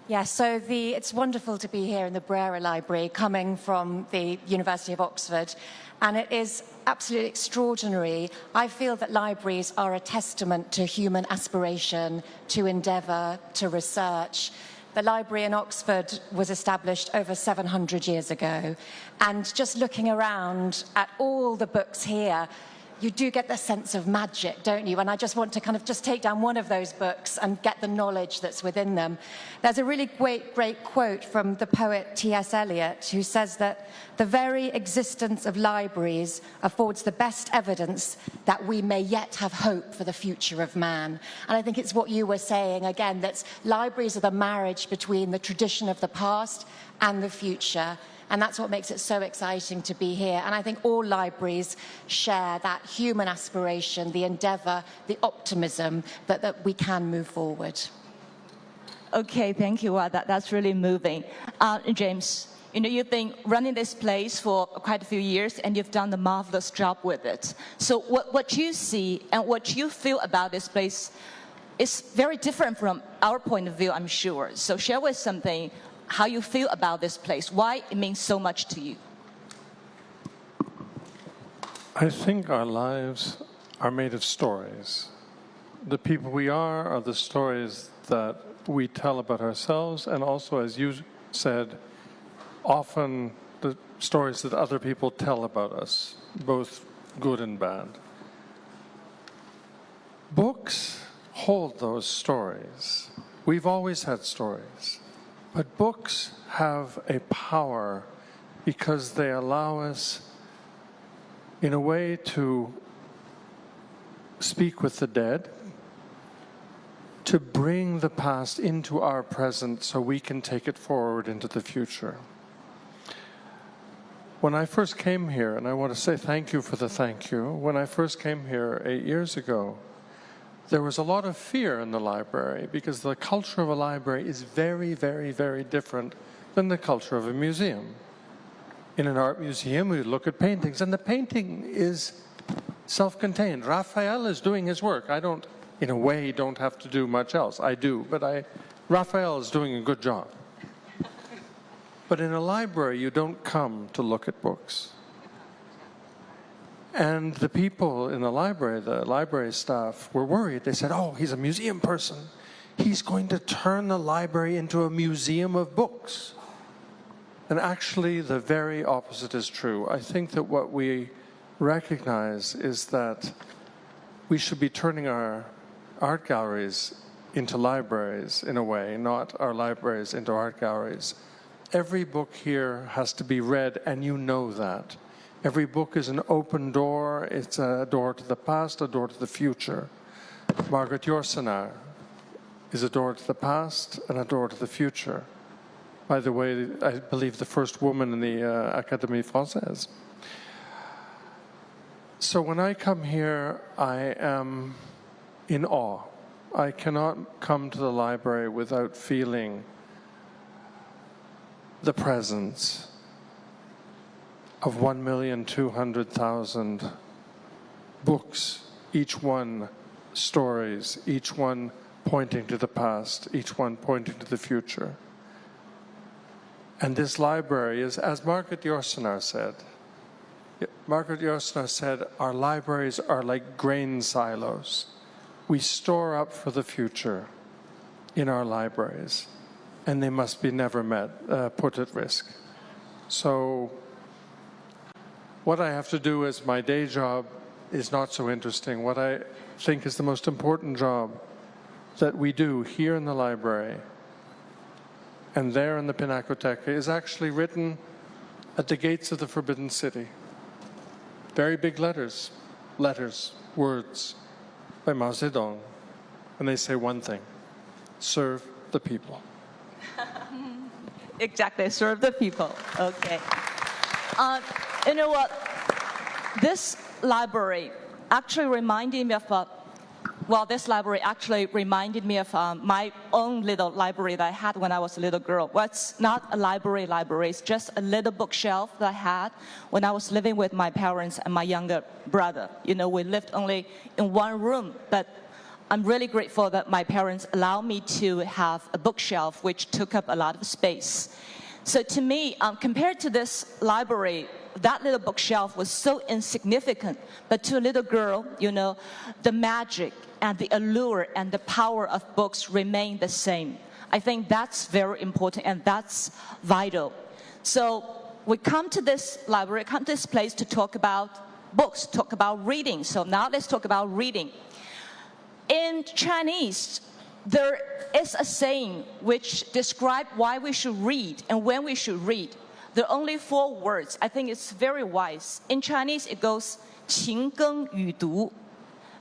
Yeah, so it's wonderful to be here in the Brera Library, coming from the University of Oxford, and it is absolutely extraordinary. I feel that libraries are a testament to human aspiration, to endeavour, to research. The library in Oxford was established over 700 years ago, and just looking around at all the books here, you do get the sense of magic, don't you? And I just want to kind of just take down one of those books and get the knowledge that's within them. There's a really great quote from the poet T.S. Eliot, who says that the very existence of libraries affords the best evidence that we may yet have hope for the future of man. And I think it's what you were saying again, that libraries are the marriage between the tradition of the past and the future. And that's what makes it so exciting to be here. And I think all libraries share that human aspiration, the endeavour, the optimism that we can move forward. Okay, thank you. That's really moving. James, you've been running this place for quite a few years, and you've done a marvelous job with it. So what you see and what you feel about this place is very different from our point of view, I'm sure. So share with something how you feel about this place, why it means so much to you. I think our lives are made of stories. The people we are the stories that we tell about ourselves, and also, as you said, often the stories that other people tell about us, both good and bad. Books hold those stories. We've always had stories. But books have a power because they allow us, in a way, to speak with the dead, to bring the past into our present so we can take it forward into the future. When I first came here, and I want to say thank you for the thank you, when I first came here 8 years ago, there was a lot of fear in the library because the culture of a library is very, very, very different than the culture of a museum. In an art museum, we look at paintings, and the painting is self-contained. Raphael is doing his work. I don't, in a way, don't have to do much else. I do, but Raphael is doing a good job. But in a library, you don't come to look at books. And the people in the library staff, were worried. They said, oh, he's a museum person. He's going to turn the library into a museum of books. And actually, the very opposite is true. I think that what we recognize is that we should be turning our art galleries into libraries, in a way, not our libraries into art galleries. Every book here has to be read, and you know that. Every book is an open door. It's a door to the past, a door to the future. Margaret Yourcenar is a door to the past and a door to the future. By the way, I believe the first woman in the Académie Française. So when I come here, I am in awe. I cannot come to the library without feeling the presence of 1,200,000 books, each one stories, each one pointing to the past, each one pointing to the future. And this library is, as Margaret Yourcenar said, our libraries are like grain silos. We store up for the future in our libraries, and they must be never put at risk. So what I have to do as my day job is not so interesting. What I think is the most important job that we do here in the library and there in the Pinacoteca is actually written at the gates of the Forbidden City. Very big letters, words by Mao Zedong. And they say one thing: serve the people. Exactly, serve the people. Okay. You know what? This library actually reminded me of my own little library that I had when I was a little girl. Well, it's not a library, it's just a little bookshelf that I had when I was living with my parents and my younger brother. You know, we lived only in one room, but I'm really grateful that my parents allowed me to have a bookshelf which took up a lot of space. So to me, compared to this library, that little bookshelf was so insignificant, but to a little girl, you know, the magic and the allure and the power of books remain the same. I think that's very important and that's vital. So we come to this library, come to this place to talk about books, talk about reading. So now let's talk about reading. In Chinese, there is a saying which describes why we should read and when we should read. There are only 4 words. I think it's very wise. In Chinese, it goes, 勤耕与读.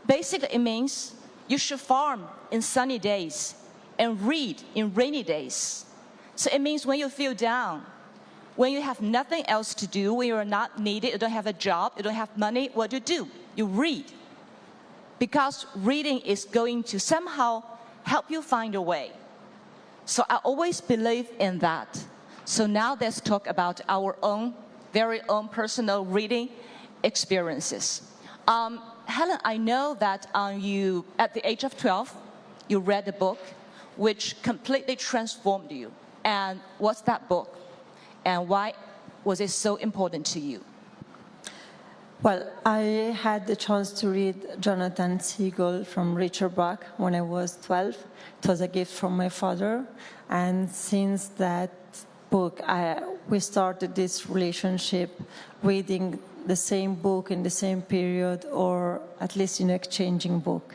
Basically, it means you should farm in sunny days and read in rainy days. So it means when you feel down, when you have nothing else to do, when you're not needed, you don't have a job, you don't have money, what do? You read. Because reading is going to somehow help you find a way. So I always believe in that. So now let's talk about our own, very own personal reading experiences. Helen, I know that you, at the age of 12, you read a book which completely transformed you. And what's that book? And why was it so important to you? Well, I had the chance to read Jonathan Siegel from Richard Bach when I was 12. It was a gift from my father. And since that book, we started this relationship, reading the same book in the same period, or at least, exchanging book.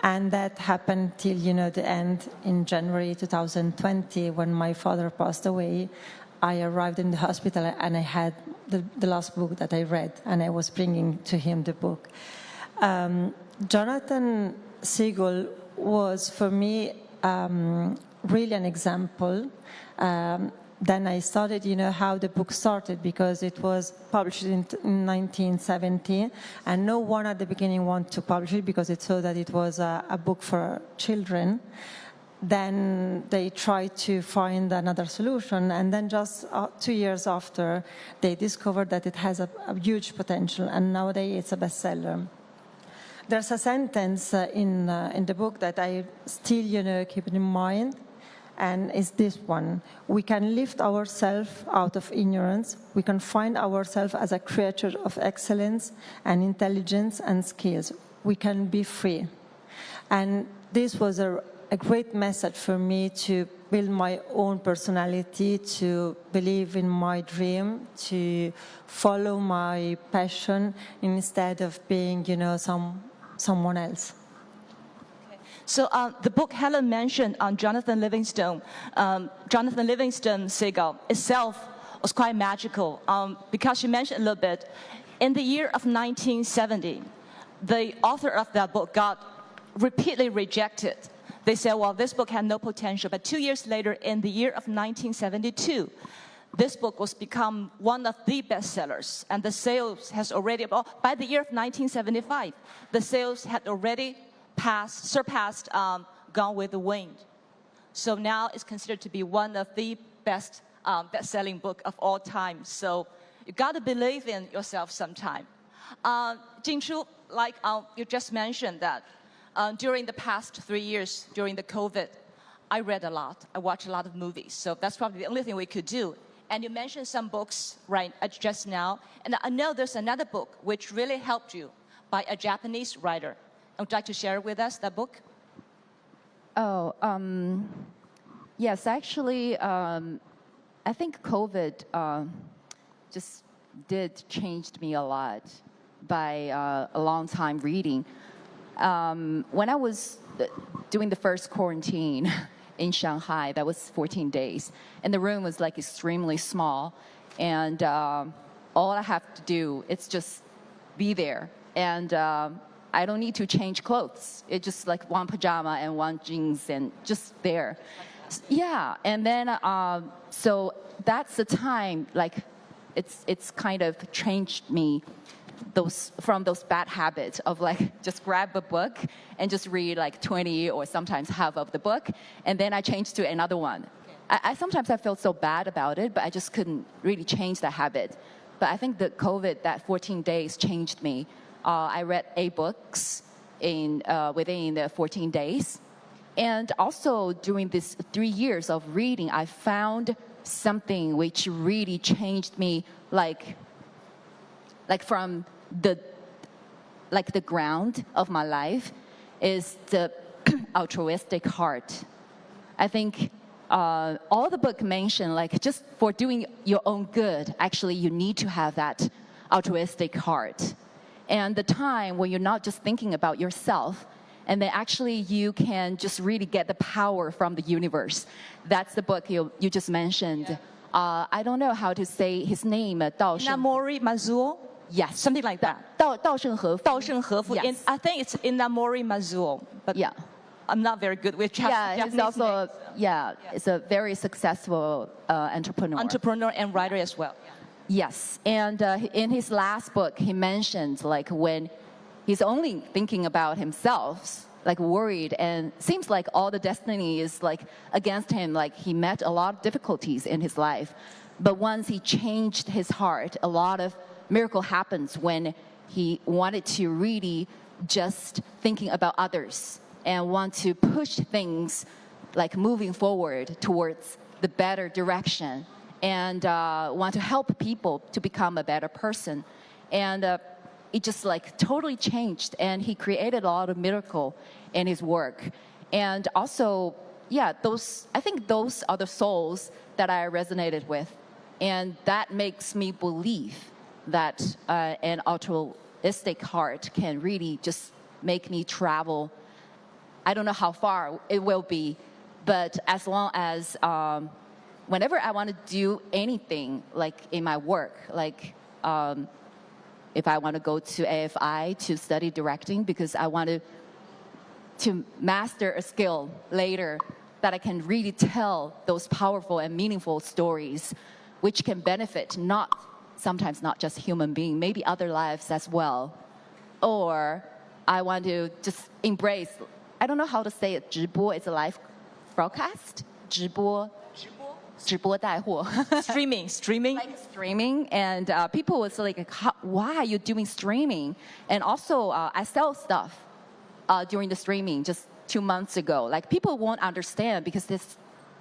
And that happened till, the end in January 2020, when my father passed away. I arrived in the hospital and I had the last book that I read, and I was bringing to him the book. Jonathan Siegel was, for me, really an example. then I studied, how the book started, because it was published in 1970, and no one at the beginning wanted to publish it because it saw that it was a book for children. Then they tried to find another solution, and then just 2 years after, they discovered that it has a huge potential, and nowadays it's a bestseller. There's a sentence in the book that I still, keep in mind, and it's this one: we can lift ourselves out of ignorance. We can find ourselves as a creature of excellence and intelligence and skills. We can be free. And this was a great message for me to build my own personality, to believe in my dream, to follow my passion instead of being, someone else. So the book Helen mentioned on Jonathan Livingstone Seagull itself was quite magical because she mentioned a little bit. In the year of 1970, the author of that book got repeatedly rejected. They said, well, this book had no potential. But 2 years later, in the year of 1972, this book was become one of the bestsellers. And the sales has already, by the year of 1975, the sales had already surpassed Gone with the Wind. So now it's considered to be one of the best-selling book of all time. So you got to believe in yourself sometime. Jingchu, like you just mentioned that during the past 3 years, during the COVID, I read a lot. I watched a lot of movies. So that's probably the only thing we could do. And you mentioned some books right just now. And I know there's another book which really helped you by a Japanese writer. Would you like to share with us that book? Oh, yes, actually, I think COVID just did change me a lot by a long time reading. When I was doing the first quarantine in Shanghai, that was 14 days, and the room was like extremely small, and all I have to do is just be there, and I don't need to change clothes. It's just like one pajama and one jeans and just there. Yeah, and then so that's the time, like it's kind of changed me from those bad habits of like just grab a book and just read like 20 or sometimes half of the book, and then I changed to another one. I sometimes I felt so bad about it, but I just couldn't really change the habit. But I think the COVID, that 14 days changed me. I read 8 books within the 14 days. And also during these 3 years of reading, I found something which really changed me, like from the ground of my life is the altruistic heart. I think all the book mentioned, like just for doing your own good, actually you need to have that altruistic heart. And the time when you're not just thinking about yourself, and then actually you can just really get the power from the universe. That's the book you just mentioned. Yeah. I don't know how to say his name. Inamori Mazuo? Yes. Something like that. 稻盛和夫. 稻盛和夫. Yes. I think it's Inamori Mazuo. But yeah. I'm not very good with Japanese he's also, names. It's a very successful entrepreneur. Entrepreneur and writer as well. Yes, and in his last book, he mentioned like when he's only thinking about himself, like worried, and seems like all the destiny is like against him, like he met a lot of difficulties in his life. But once he changed his heart, a lot of miracle happens when he wanted to really just thinking about others and want to push things like moving forward towards the better direction. And want to help people to become a better person. And it just like totally changed. And he created a lot of miracle in his work. And also, I think those are the souls that I resonated with. And that makes me believe that an altruistic heart can really just make me travel. I don't know how far it will be, but as long as whenever I want to do anything, like in my work, like if I want to go to AFI to study directing because I want to master a skill later, that I can really tell those powerful and meaningful stories, which can benefit sometimes not just human being, maybe other lives as well. Or I want to just embrace, I don't know how to say it, 直播, it's a live broadcast? 直播带货. Streaming. Like streaming, and people was like, why are you doing streaming? And also, I sell stuff during the streaming just 2 months ago. Like, people won't understand because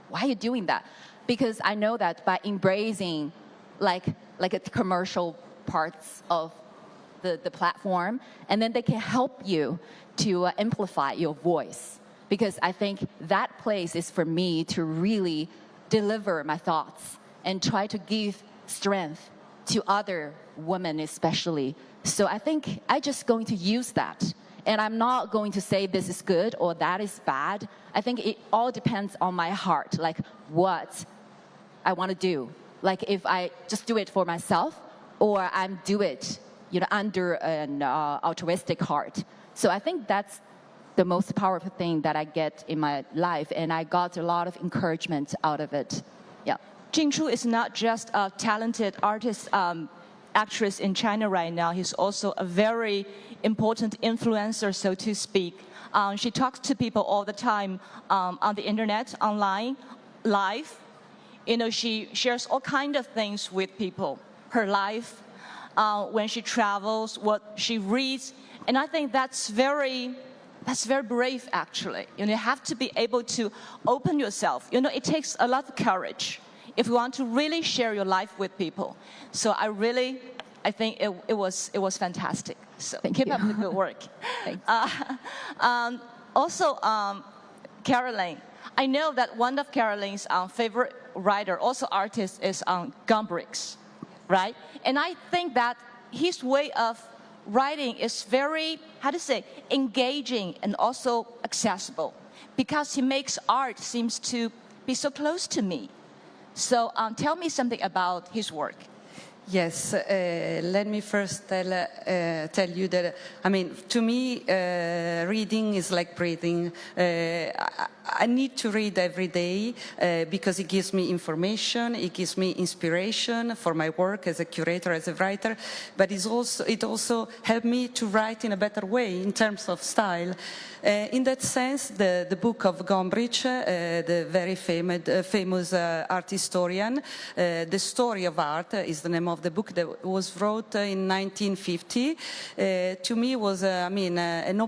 why are you doing that? Because I know that by embracing like a commercial parts of the platform, and then they can help you to amplify your voice. Because I think that place is for me to really deliver my thoughts and try to give strength to other women especially. So I think I'm just going to use that. And I'm not going to say this is good or that is bad. I think it all depends on my heart, like what I want to do. Like if I just do it for myself, or I'm do it, under an altruistic heart. So I think that's the most powerful thing that I get in my life, and I got a lot of encouragement out of it. Yeah. Jing Chu is not just a talented artist, actress in China right now. He's also a very important influencer, so to speak. She talks to people all the time on the internet, online, live. She shares all kinds of things with people. Her life, when she travels, what she reads, and I think that's very brave, actually. You have to be able to open yourself. It takes a lot of courage if you want to really share your life with people. So I think it was fantastic. So keep up the good work. Also, Caroline, I know that one of Caroline's favorite writer, also artist, is Gombrich, right? And I think that his way of writing is very, engaging and also accessible, because he makes art seems to be so close to me. So tell me something about his work. Yes, let me first tell you that, to me, reading is like breathing. I need to read every day because it gives me information, it gives me inspiration for my work as a curator, as a writer, but it also helped me to write in a better way in terms of style. In that sense, the book of Gombrich, the very famous art historian, The Story of Art is the name of the book that was wrote in 1950. To me was, it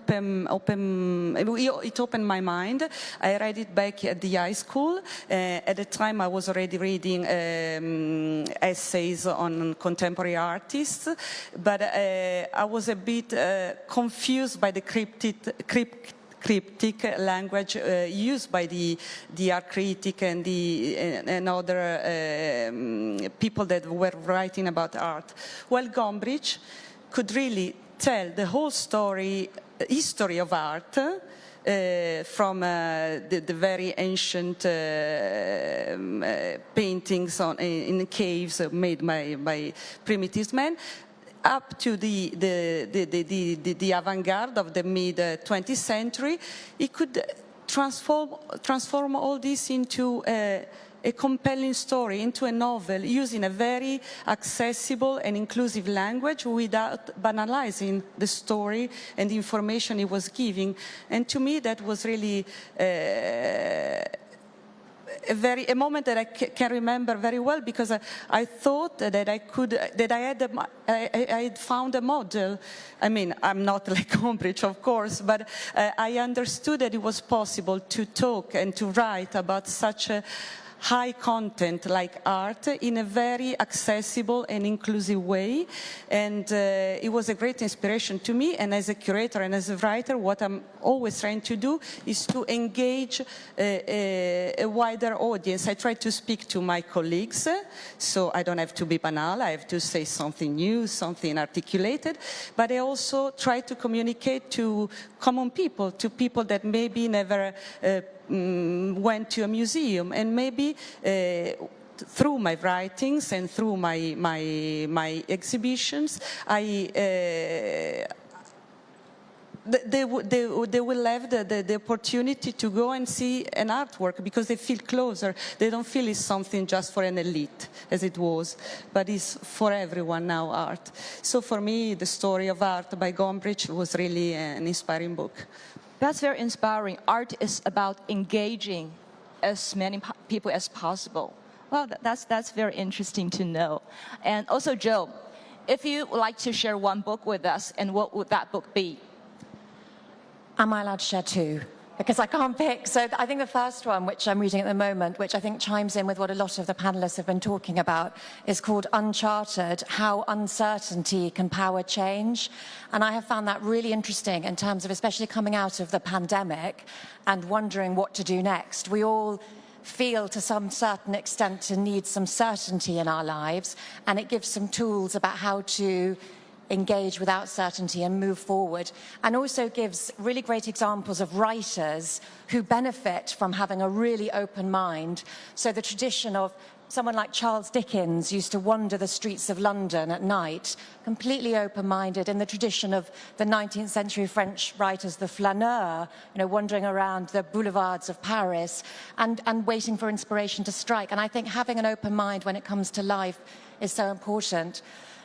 opened my mind. I read it back at the high school. At the time, I was already reading essays on contemporary artists, but I was a bit confused by the cryptic language used by the art critic and other people that were writing about art. Well, Gombrich could really tell the whole history of art from the very ancient paintings in caves made by primitive men, up to the avant-garde of the mid-20th century. It could transform all this into a compelling story, into a novel, using a very accessible and inclusive language without banalizing the story and the information he was giving. And to me, that was really a moment that I can remember very well, because I thought that I had found a model. I'm not like Gombrich, of course, but I understood that it was possible to talk and to write about such a high content like art in a very accessible and inclusive way. And it was a great inspiration to me. And as a curator and as a writer, what I'm always trying to do is to engage a wider audience. I try to speak to my colleagues, so I don't have to be banal. I have to say something new, something articulated. But I also try to communicate to common people, to people that maybe never went to a museum, and maybe through my writings and through my exhibitions, they will have the opportunity to go and see an artwork because they feel closer. They don't feel it's something just for an elite, as it was, but it's for everyone now, art. So for me, the story of art by Gombrich was really an inspiring book. That's very inspiring. Art is about engaging as many people as possible. Well, that's very interesting to know. And also, Joe, if you would like to share one book with us, and what would that book be? Am I allowed to share two? Because I can't pick. So I think the first one, which I'm reading at the moment, which I think chimes in with what a lot of the panelists have been talking about, is called Uncharted, How Uncertainty Can Power Change. And I have found that really interesting in terms of especially coming out of the pandemic and wondering what to do next. We all feel to some certain extent to need some certainty in our lives, and it gives some tools about how to engage without certainty and move forward, and also gives really great examples of writers who benefit from having a really open mind. So the tradition of someone like Charles Dickens used to wander the streets of London at night, completely open-minded, in the tradition of the 19th century French writers, the flaneur, wandering around the boulevards of Paris and waiting for inspiration to strike. And I think having an open mind when it comes to life is so important.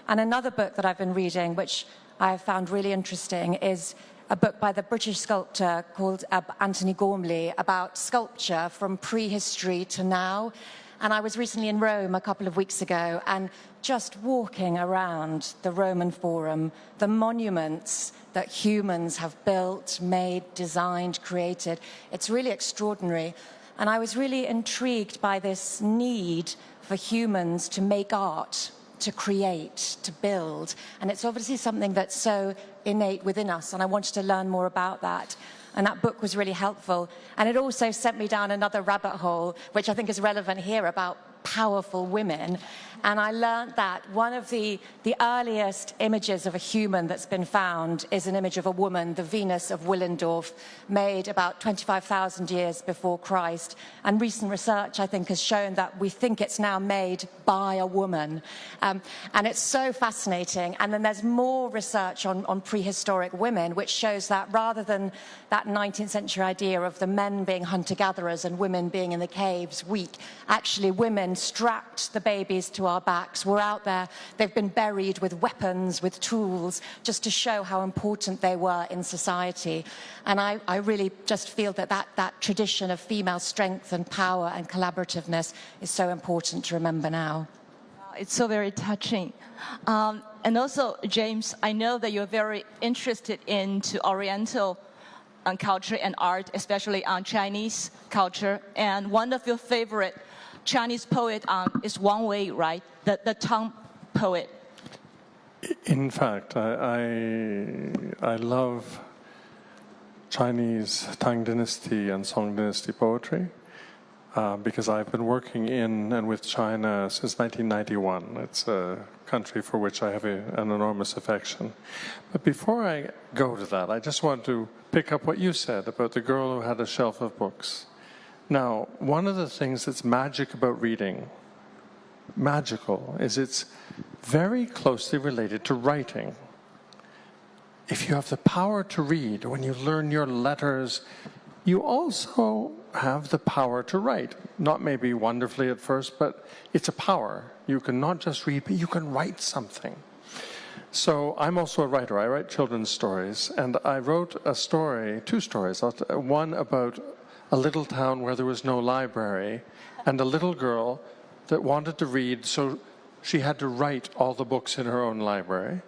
And another book that I've been reading, which I have found really interesting, is a book by the British sculptor called Anthony Gormley about sculpture from prehistory to now. And I was recently in Rome a couple of weeks ago, and just walking around the Roman Forum, the monuments that humans have built, made, designed, created, it's really extraordinary. And I was really intrigued by this need for humans to make art, to create, to build. And it's obviously something that's so innate within us, and I wanted to learn more about that. And that book was really helpful. And it also sent me down another rabbit hole, which I think is relevant here, about powerful women. And I learned that one of the earliest images of a human that's been found is an image of a woman, the Venus of Willendorf, made about 25,000 years before Christ. And recent research, I think, has shown that we think it's now made by a woman. And it's so fascinating. And then there's more research on prehistoric women, which shows that rather than that 19th century idea of the men being hunter-gatherers and women being in the caves weak, actually women strapped the babies to our backs, were out there, they've been buried with weapons, with tools, just to show how important they were in society. And I really just feel that tradition of female strength and power and collaborativeness is so important to remember now. It's so very touching. And also, James, I know that you're very interested into Oriental culture and art, especially on Chinese culture. And one of your favorite Chinese poet is Wang Wei, right? The Tang poet. In fact, I love Chinese Tang Dynasty and Song Dynasty poetry because I've been working in and with China since 1991. It's a country for which I have an enormous affection. But before I go to that, I just want to pick up what you said about the girl who had a shelf of books. Now, one of the things that's magic about reading, magical, is it's very closely related to writing. If you have the power to read, when you learn your letters, you also have the power to write. Not maybe wonderfully at first, but it's a power. You can not just read, but you can write something. So I'm also a writer. I write children's stories, and I wrote a story, two stories. One about a little town where there was no library, and a little girl that wanted to read, so she had to write all the books in her own library.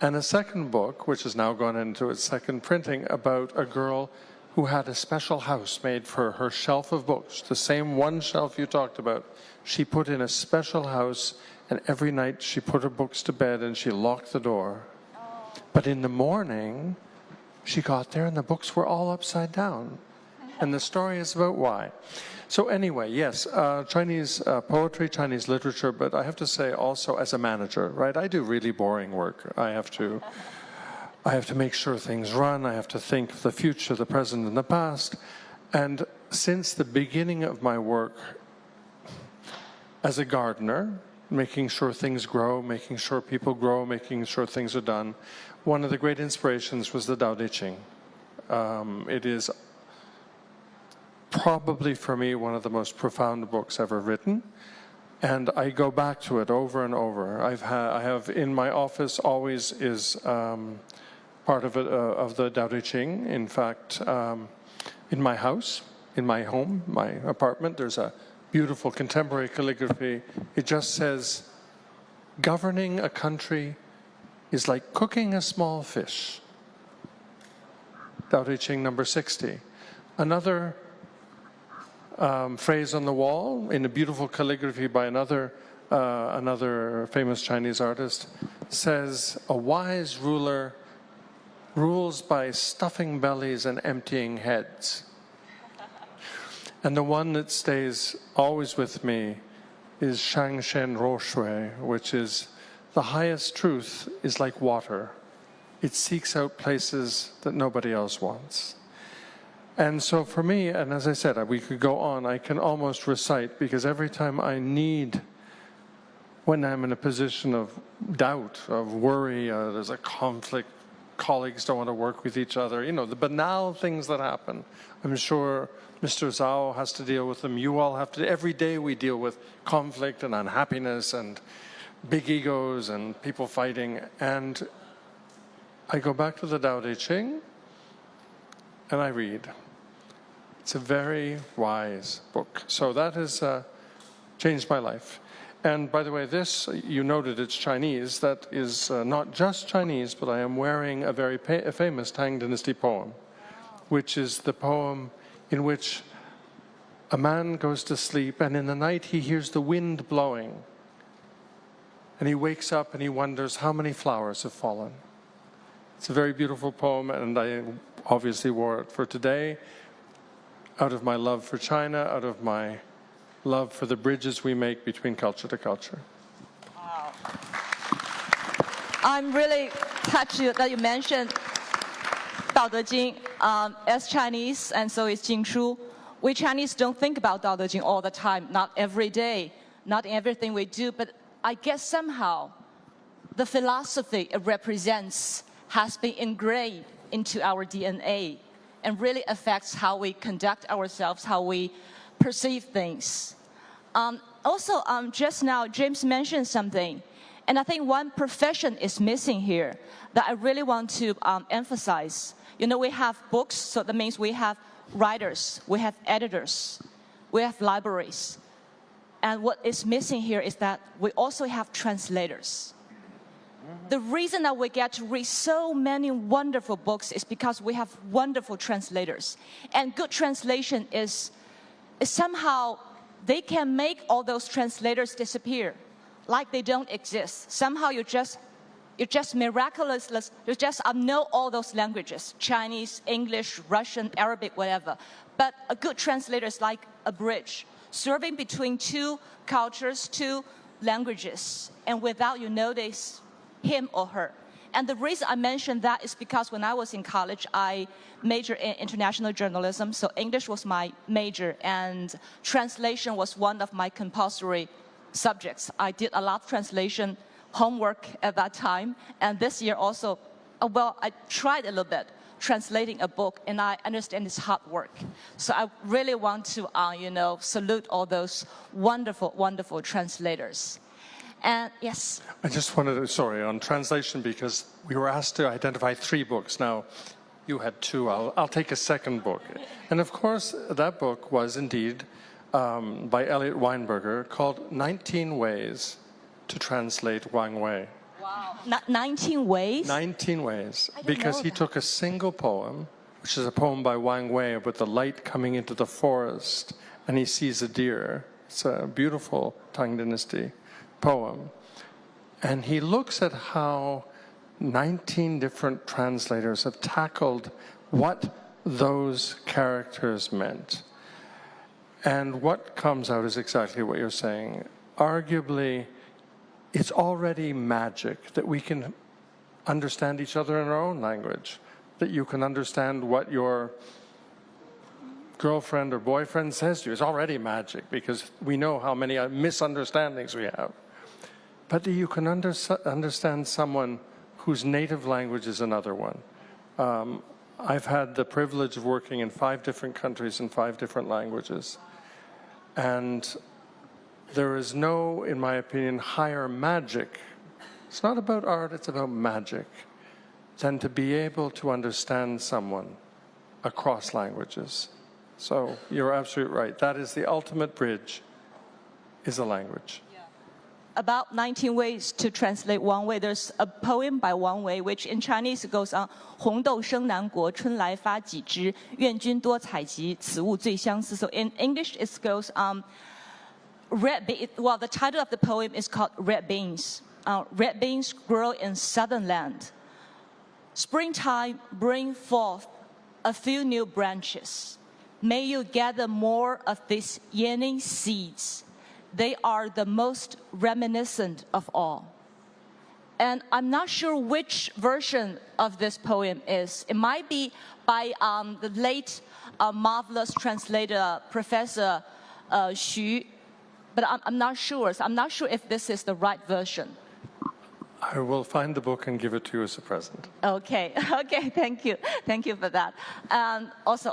And a second book, which has now gone into its second printing, about a girl who had a special house made for her shelf of books, the same one shelf you talked about. She put in a special house, and every night she put her books to bed and she locked the door. But in the morning, she got there and the books were all upside down. And the story is about why. So anyway, yes, Chinese poetry, Chinese literature, but I have to say also as a manager, right? I do really boring work. I have to make sure things run. I have to think of the future, the present, and the past. And since the beginning of my work as a gardener, making sure things grow, making sure people grow, making sure things are done, one of the great inspirations was the Tao Te Ching. It is probably for me one of the most profound books ever written, and I go back to it over and over. I have in my office always is part of it of the Tao Te Ching. In fact, in my house, in my home, my apartment, there's a beautiful contemporary calligraphy. It just says, "Governing a country is like cooking a small fish." Tao Te Ching number 60. Another phrase on the wall in a beautiful calligraphy by another famous Chinese artist says, "A wise ruler rules by stuffing bellies and emptying heads." And the one that stays always with me is Shang Shen Ro Shui, which is, the highest truth is like water. It seeks out places that nobody else wants. And so for me, and as I said, we could go on, I can almost recite, because every time I need, when I'm in a position of doubt, of worry, there's a conflict, colleagues don't want to work with each other, you know, the banal things that happen. I'm sure Mr. Zhao has to deal with them. You all have to. Every day we deal with conflict and unhappiness and big egos and people fighting. And I go back to the Tao Te Ching and I read. It's a very wise book. So that has changed my life. And by the way, this, you noted it's Chinese. That is not just Chinese, but I am wearing a very famous Tang Dynasty poem, which is the poem in which a man goes to sleep and in the night he hears the wind blowing. And he wakes up and he wonders how many flowers have fallen. It's a very beautiful poem, and I obviously wore it for today out of my love for China, out of my love for the bridges we make between culture to culture. Wow. I'm really touched that you mentioned Dao De Jing. As Chinese, and so is Jingshu, we Chinese don't think about Dao De Jing all the time, not every day, not in everything we do, but I guess somehow the philosophy it represents has been engraved into our DNA and really affects how we conduct ourselves, how we perceive things. Also, just now, James mentioned something, and I think one profession is missing here that I really want to emphasize. You know, we have books, so that means we have writers, we have editors, we have libraries. And what is missing here is that we also have translators. The reason that we get to read so many wonderful books is because we have wonderful translators. And good translation is somehow they can make all those translators disappear, like they don't exist. Somehow you're just miraculous. You just know all those languages, Chinese, English, Russian, Arabic, whatever. But a good translator is like a bridge, serving between two cultures, two languages, and without you notice him or her. And the reason I mention that is because when I was in college, I majored in international journalism, so English was my major, and translation was one of my compulsory subjects. I did a lot of translation homework at that time, and this year also, I tried a little bit translating a book, and I understand it's hard work. So I really want to, salute all those wonderful, wonderful translators. And yes. I just wanted to, sorry, on translation, because we were asked to identify 3 books. Now, you had 2. I'll take a second book. And of course, that book was indeed by Elliot Weinberger, called 19 Ways to Translate Wang Wei. Wow. 19 ways? 19 ways. Because he took a single poem, which is a poem by Wang Wei about the light coming into the forest, and he sees a deer. It's a beautiful Tang Dynasty poem. And he looks at how 19 different translators have tackled what those characters meant. And what comes out is exactly what you're saying. Arguably, it's already magic that we can understand each other in our own language, that you can understand what your girlfriend or boyfriend says to you. It's already magic because we know how many misunderstandings we have. But you can understand someone whose native language is another one. I've had the privilege of working in 5 different countries in 5 different languages. And there is no, in my opinion, higher magic. It's not about art, it's about magic, than to be able to understand someone across languages. So you're absolutely right. That is the ultimate bridge, is a language. About 19 ways to translate Wang Wei. There's a poem by Wang Wei, which in Chinese goes on, 红豆生南国，春来发几枝，愿君多采集，此物最相思. So in English it goes, well, the title of the poem is called Red Beans. Red beans grow in southern land. Springtime bring forth a few new branches. May you gather more of these yearning seeds. They are the most reminiscent of all. And I'm not sure which version of this poem is. It might be by the late marvelous translator, Professor Xu, but I'm not sure. So I'm not sure if this is the right version. I will find the book and give it to you as a present. Okay, thank you. Thank you for that. Also,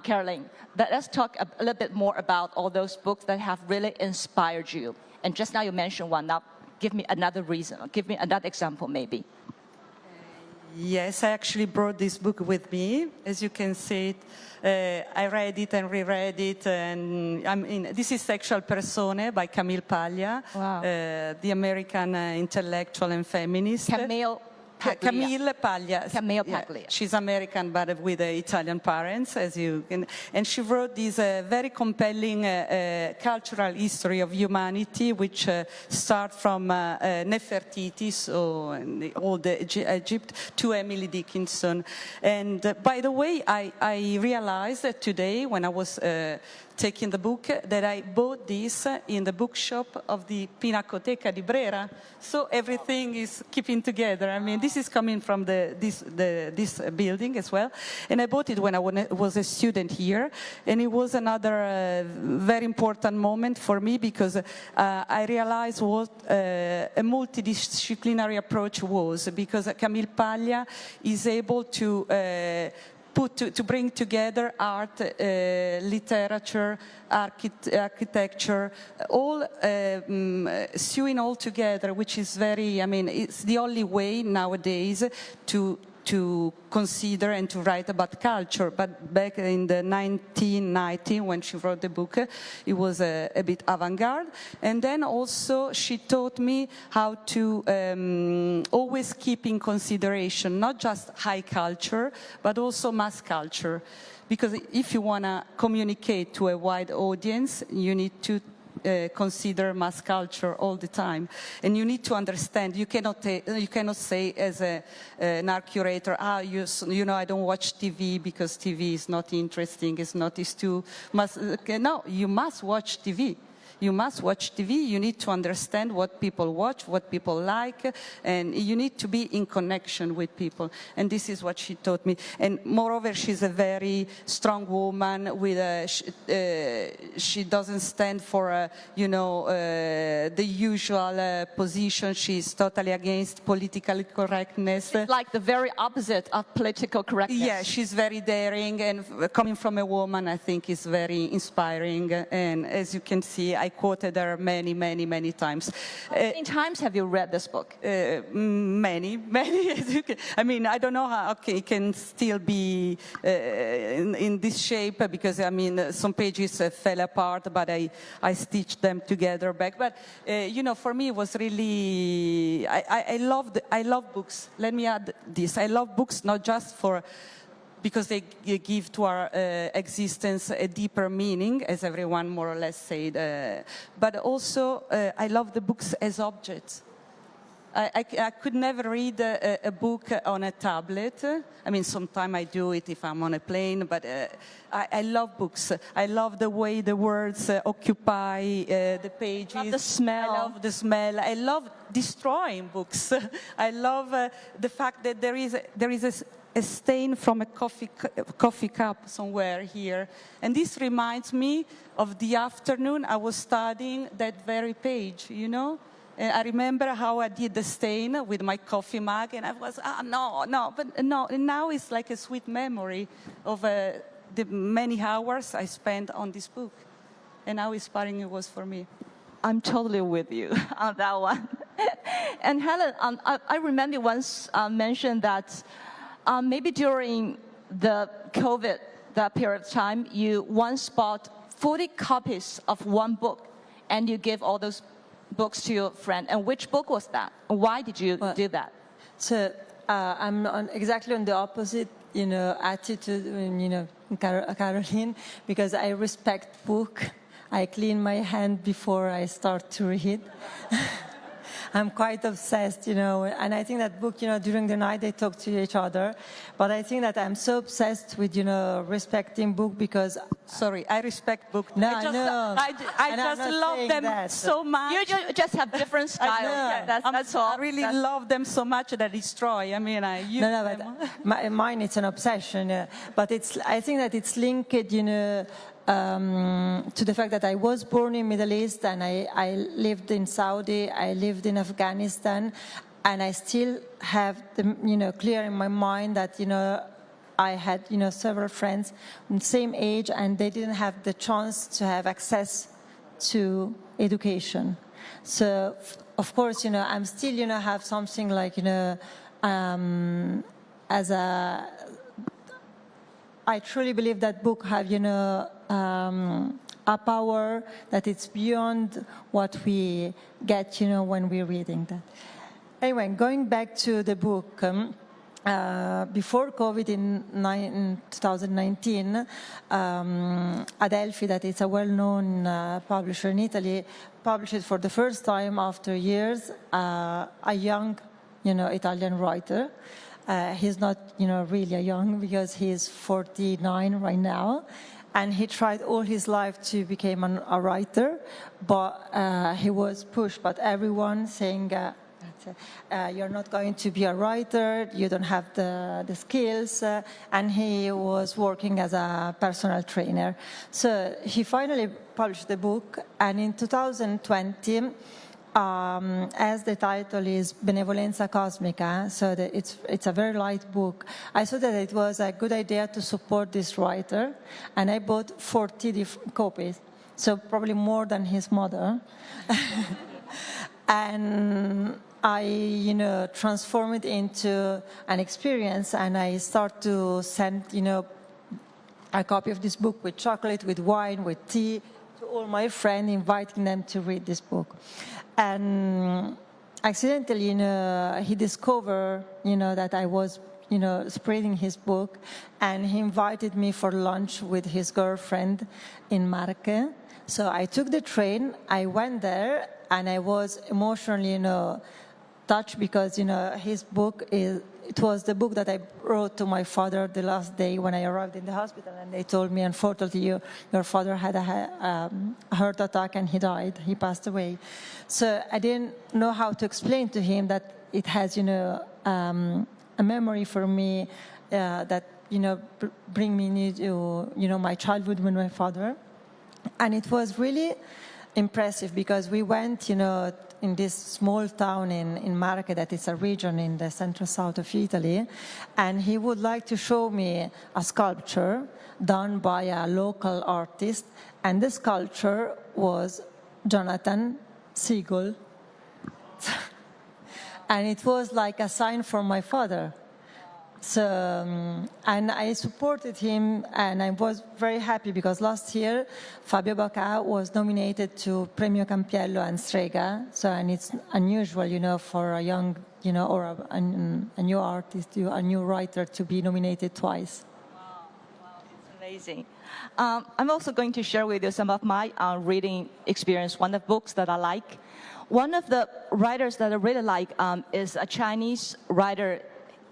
Caroline, let's talk a little bit more about all those books that have really inspired you. And just now you mentioned one. Now, give me another reason. Give me another example, maybe. Yes, I actually brought this book with me. As you can see, I read it and reread it. And this is Sexual Persone by Camille Paglia, Wow. the American intellectual and feminist. Camille Paglia. Camille Yeah, Paglia. she's American, but with Italian parents, as you can. And she wrote this very compelling cultural history of humanity, which starts from Nefertiti, so in the old Egypt, to Emily Dickinson. And by the way, I realized that today, when I was taking the book, that I bought this in the bookshop of the Pinacoteca di Brera. So everything is keeping together. I mean, this is coming from this building as well. And I bought it when I was a student here. And it was another very important moment for me because I realized what a multidisciplinary approach was, because Camille Paglia is able to to bring together art, literature, architecture, all sewing all together, which is very, I mean, it's the only way nowadays to consider and to write about culture. But back in the 1990, when she wrote the book, it was a bit avant-garde. And then also she taught me how to always keep in consideration not just high culture, but also mass culture. Because if you want to communicate to a wide audience, you need to consider mass culture all the time, and you need to understand. You cannot say as an art curator, you know, I don't watch TV because TV is not interesting. It's too much. No, you must watch TV. You must watch TV. You need to understand what people watch, what people like, and you need to be in connection with people. And this is what she taught me. And moreover, she's a very strong woman. She doesn't stand for, the usual position. She's totally against political correctness. It's like the very opposite of political correctness. Yeah, she's very daring, and coming from a woman, I think is very inspiring. And as you can see, I quoted her many, many, many times. How many times have you read this book? Many. I mean, I don't know how it can still be in this shape, because, I mean, some pages fell apart, but I stitched them together back. But, for me, it was really, I love books. Let me add this. I love books not just because they give to our existence a deeper meaning, as everyone more or less said. But also, I love the books as objects. I could never read a book on a tablet. I mean, sometimes I do it if I'm on a plane, but I love books. I love the way the words occupy the pages. I love the smell. I love the smell. I love destroying books. I love the fact that there is a stain from a coffee cup somewhere here. And this reminds me of the afternoon I was studying that very page, And I remember how I did the stain with my coffee mug, and I was, no, but no. And now it's like a sweet memory of the many hours I spent on this book, and how inspiring it was for me. I'm totally with you on that one. And Helen, I remember you once mentioned that maybe during the COVID, that period of time, you once bought 40 copies of one book, and you gave all those books to your friend. And which book was that? Why did you do that? So I'm exactly on the opposite, attitude, Caroline, because I respect book. I clean my hand before I start to read. I'm quite obsessed, and I think that book, during the night they talk to each other, but I think that I'm so obsessed with, respecting book because... Sorry, I respect book. No, I just love them so much. You just have different styles. Yeah, that's all. I really love them so much that I destroy. I mean, I use them. But mine, it's an obsession. But I think that it's linked, to the fact that I was born in Middle East and I lived in Saudi, I lived in Afghanistan, and I still have clear in my mind that I had several friends the same age and they didn't have the chance to have access to education. So of course I'm still have something like as a I truly believe that book have a power that it's beyond what we get when we're reading that. Anyway, going back to the book, before COVID in 2019, Adelphi, that is a well-known publisher in Italy, published it for the first time after years a young Italian writer. He's not, really young because he's 49 right now, and he tried all his life to become a writer, but he was pushed by everyone saying, you're not going to be a writer, you don't have the skills, and he was working as a personal trainer. So he finally published the book, and in 2020, as the title is Benevolenza Cosmica, so that it's a very light book, I thought that it was a good idea to support this writer, and I bought 40 copies, so probably more than his mother. And I, transform it into an experience, and I start to send, a copy of this book with chocolate, with wine, with tea, to all my friends, inviting them to read this book. And accidentally, he discovered, that I was, spreading his book, and he invited me for lunch with his girlfriend in Marche. So I took the train, I went there, and I was emotionally, touched because, his book it was the book that I wrote to my father the last day when I arrived in the hospital, and they told me, unfortunately, your father had a heart attack and he died, he passed away. So I didn't know how to explain to him that it has, a memory for me that, bring me to, my childhood with my father. And it was really impressive because we went, in this small town in Marche, that is a region in the central south of Italy, and he would like to show me a sculpture done by a local artist, and the sculpture was Jonathan Siegel. And it was like a sign from my father. So, and I supported him, and I was very happy because last year Fabio Bacà was nominated to Premio Campiello and Strega. So, and it's unusual, for a young, or a new artist, a new writer to be nominated twice. Wow, it's amazing. I'm also going to share with you some of my reading experience. One of the books that I like. One of the writers that I really like is a Chinese writer.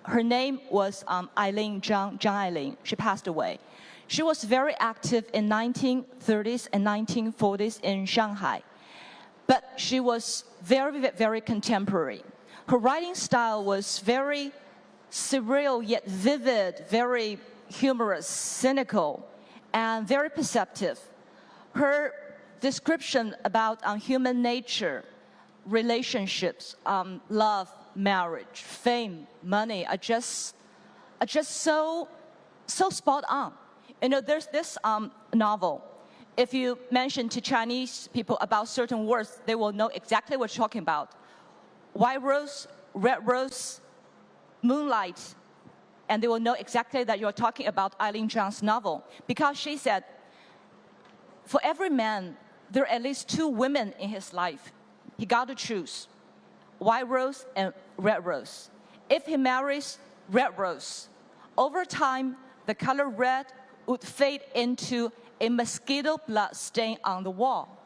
Her name was Eileen Zhang Eileen. She passed away. She was very active in 1930s and 1940s in Shanghai. But she was very, very contemporary. Her writing style was very surreal yet vivid, very humorous, cynical, and very perceptive. Her description about human nature relationships, love, marriage, fame, money are just so spot on. You know, there's this novel. If you mention to Chinese people about certain words, they will know exactly what you're talking about. White rose, red rose, moonlight, and they will know exactly that you're talking about Eileen Zhang's novel. Because she said, for every man, there are at least 2 women in his life. He got to choose, white rose and red rose. If he marries red rose, over time, the color red would fade into a mosquito blood stain on the wall.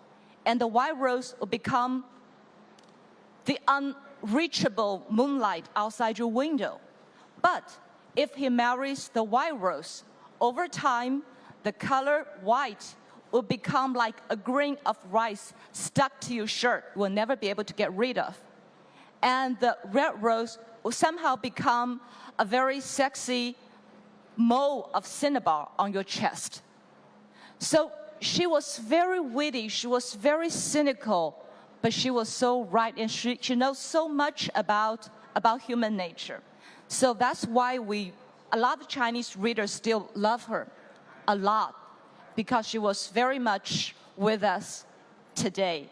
And the white rose would become the unreachable moonlight outside your window. But if he marries the white rose, over time, the color white will become like a grain of rice stuck to your shirt, you will never be able to get rid of. And the red rose will somehow become a very sexy mole of cinnabar on your chest. So she was very witty, she was very cynical, but she was so right, and she knows so much about human nature. So that's why a lot of Chinese readers still love her a lot, because she was very much with us today.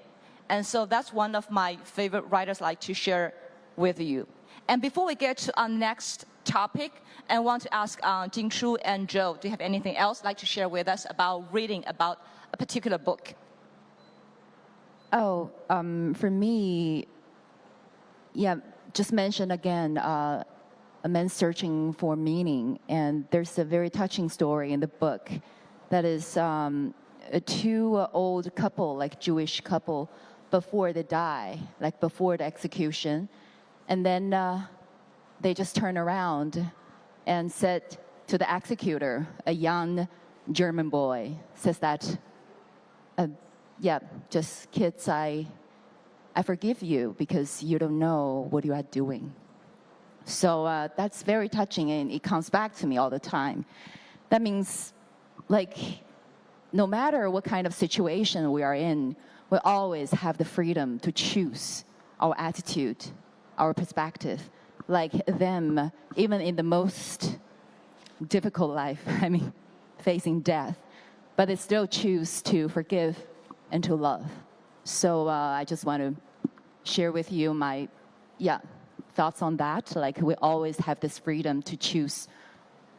And so that's one of my favorite writers I'd like to share with you. And before we get to our next topic, I want to ask Jingshu and Joe, do you have anything else like to share with us about reading about a particular book? Oh, for me, yeah, just mention again, a man searching for meaning. And there's a very touching story in the book that is a 2 old couple, like Jewish couple, before they die, like before the execution. And then they just turn around and said to the executor, a young German boy, says that, yeah, just kids, I forgive you because you don't know what you are doing. So that's very touching, and it comes back to me all the time. That means, like, no matter what kind of situation we are in, we always have the freedom to choose our attitude, our perspective, like them, even in the most difficult life, I mean, facing death, but they still choose to forgive and to love. So I just want to share with you my, thoughts on that. Like, we always have this freedom to choose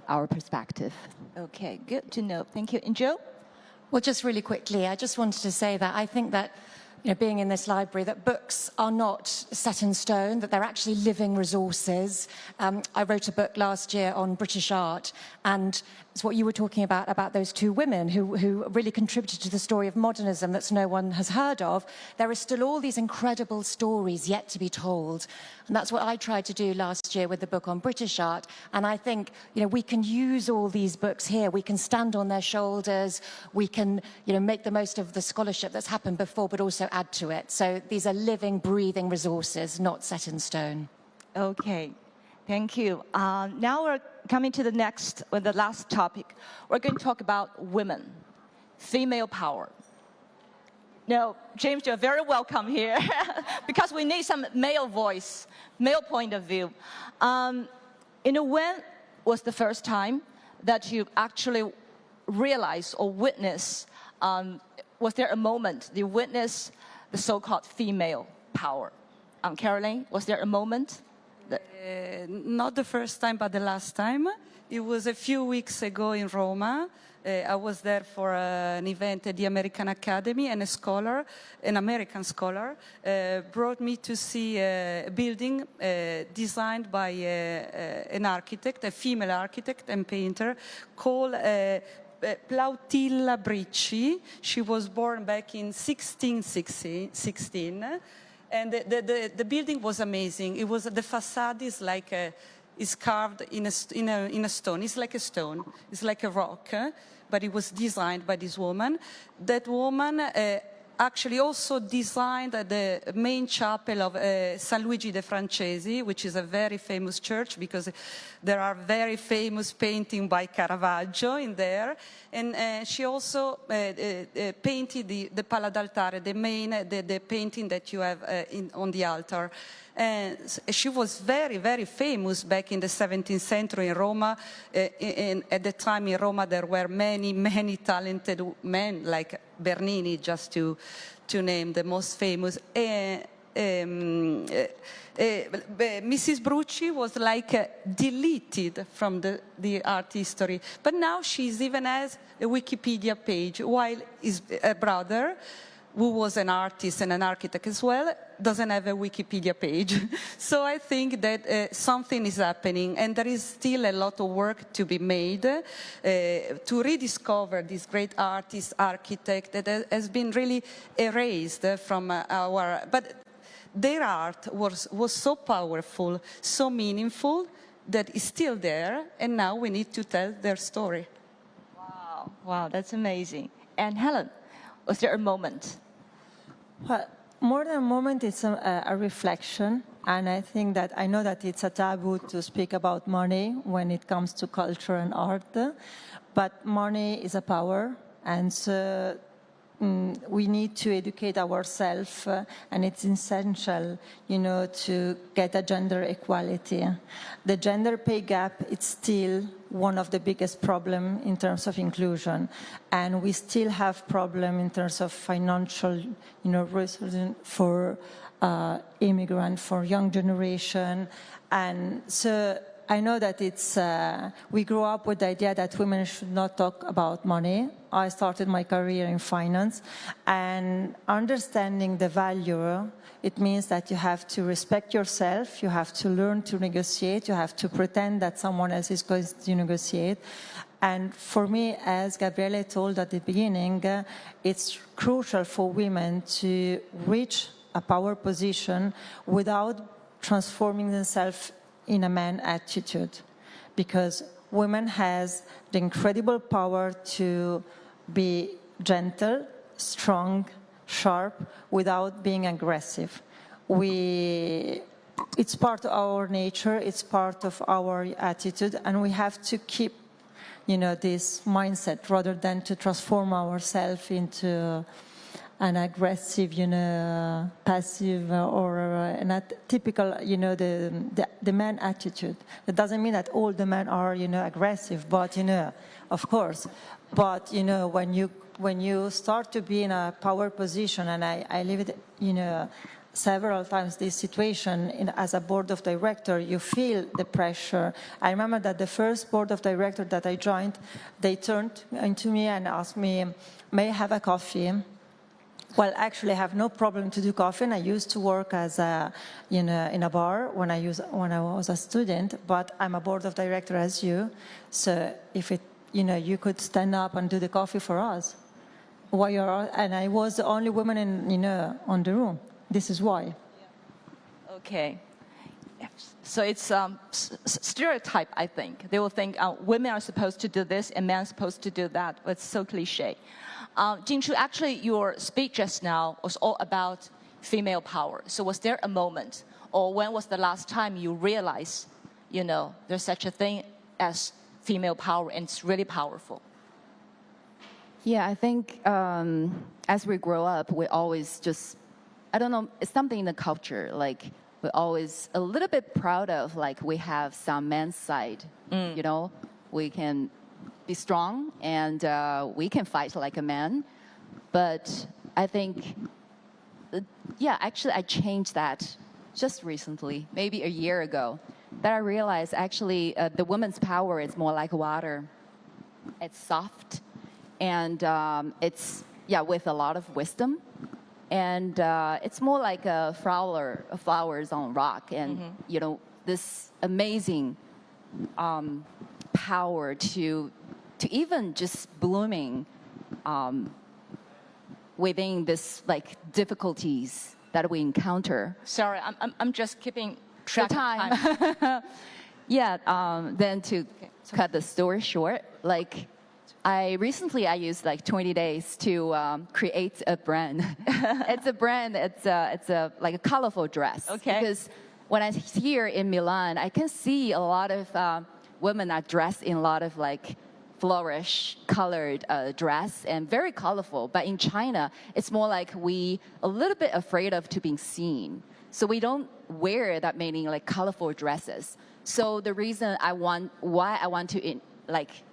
our perspective. Okay, good to know. Thank you. And Joe? Well, just really quickly, I just wanted to say that I think that, being in this library, that books are not set in stone, that they're actually living resources. I wrote a book last year on British art, and it's what you were talking about those 2 women who really contributed to the story of modernism that no one has heard of. There are still all these incredible stories yet to be told. And that's what I tried to do last year with the book on British art. And I think, we can use all these books here. We can stand on their shoulders. We can, make the most of the scholarship that's happened before, but also add to it. So these are living, breathing resources, not set in stone. Okay, thank you. Now we're coming to the last topic. We're going to talk about women, female power. Now, James, you're very welcome here because we need some male voice, male point of view. When was the first time that you actually realized or witnessed, was there a moment you witnessed the so-called female power? Caroline, was there a moment? Not the first time, but the last time. It was a few weeks ago in Roma. I was there for an event at the American Academy, and an American scholar, brought me to see a building designed by an architect, a female architect and painter, called Plautilla Bricci. She was born back in 1616. And the building was amazing. It was, the facade is like is carved in a stone. It's like a stone. It's like a rock, but it was designed by this woman. That woman actually also designed the main chapel of San Luigi de Francesi, which is a very famous church because there are very famous paintings by Caravaggio in there. And she also painted the Pala d'Altare, the painting that you have on the altar. And she was very, very famous back in the 17th century in Roma. And at the time in Roma, there were many, many talented men like Bernini, just to name the most famous. Mrs. Brucci was like deleted from the art history. But now she's even has a Wikipedia page, while his brother, who was an artist and an architect as well, doesn't have a Wikipedia page. So I think that something is happening, and there is still a lot of work to be made to rediscover this great artist, architect that has been really erased from our... But their art was so powerful, so meaningful, that it's still there, and now we need to tell their story. Wow, wow, that's amazing. And Helen, was there a moment? Well, more than a moment, it's a reflection. And I think that I know that it's a taboo to speak about money when it comes to culture and art. But money is a power. And so we need to educate ourselves. And it's essential, to get a gender equality. The gender pay gap, it's still one of the biggest problems in terms of inclusion. And we still have problems in terms of financial, resources for immigrants, for young generation. And so I know that we grew up with the idea that women should not talk about money. I started my career in finance, and understanding the value, it means that you have to respect yourself, you have to learn to negotiate, you have to pretend that someone else is going to negotiate. And for me, as Gabriele told at the beginning, it's crucial for women to reach a power position without transforming themselves in a man attitude, because women has the incredible power to be gentle, strong, sharp, without being aggressive. It's part of our nature, it's part of our attitude, and we have to keep, this mindset rather than to transform ourselves into an aggressive, passive, or a typical, the man attitude. It doesn't mean that all the men are, aggressive, but, of course. But, when you start to be in a power position, and I lived, several times this situation as a board of director, you feel the pressure. I remember that the first board of director that I joined, they turned into me and asked me, may I have a coffee? Well, actually, I have no problem to do coffee, and I used to work as in a bar when I was a student. But I'm a board of director as you, so if you could stand up and do the coffee for us. And I was the only woman on the room. This is why. Okay. So it's stereotype, I think. They will think women are supposed to do this and men are supposed to do that. It's so cliche. Jinchu, actually, your speech just now was all about female power. So was there a moment, or when was the last time you realized, there's such a thing as female power and it's really powerful? Yeah, I think as we grow up, we always just, I don't know, it's something in the culture, like we're always a little bit proud of, like we have some men's side, we can be strong and we can fight like a man. But I think, actually I changed that just recently, maybe a year ago, that I realized actually the woman's power is more like water. It's soft and it's, with a lot of wisdom. And it's more like flowers on rock, and this amazing power to even just blooming within this like difficulties that we encounter. Sorry, I'm just keeping track of time. Then to cut the story short, like recently used like 20 days to create a brand. It's a brand. It's a like a colorful dress. Okay. Because when I'm here in Milan, I can see a lot of women are dressed in a lot of like flourish colored dress and very colorful. But in China, it's more like we a little bit afraid of to being seen. So we don't wear that many like colorful dresses. So the reason why I want to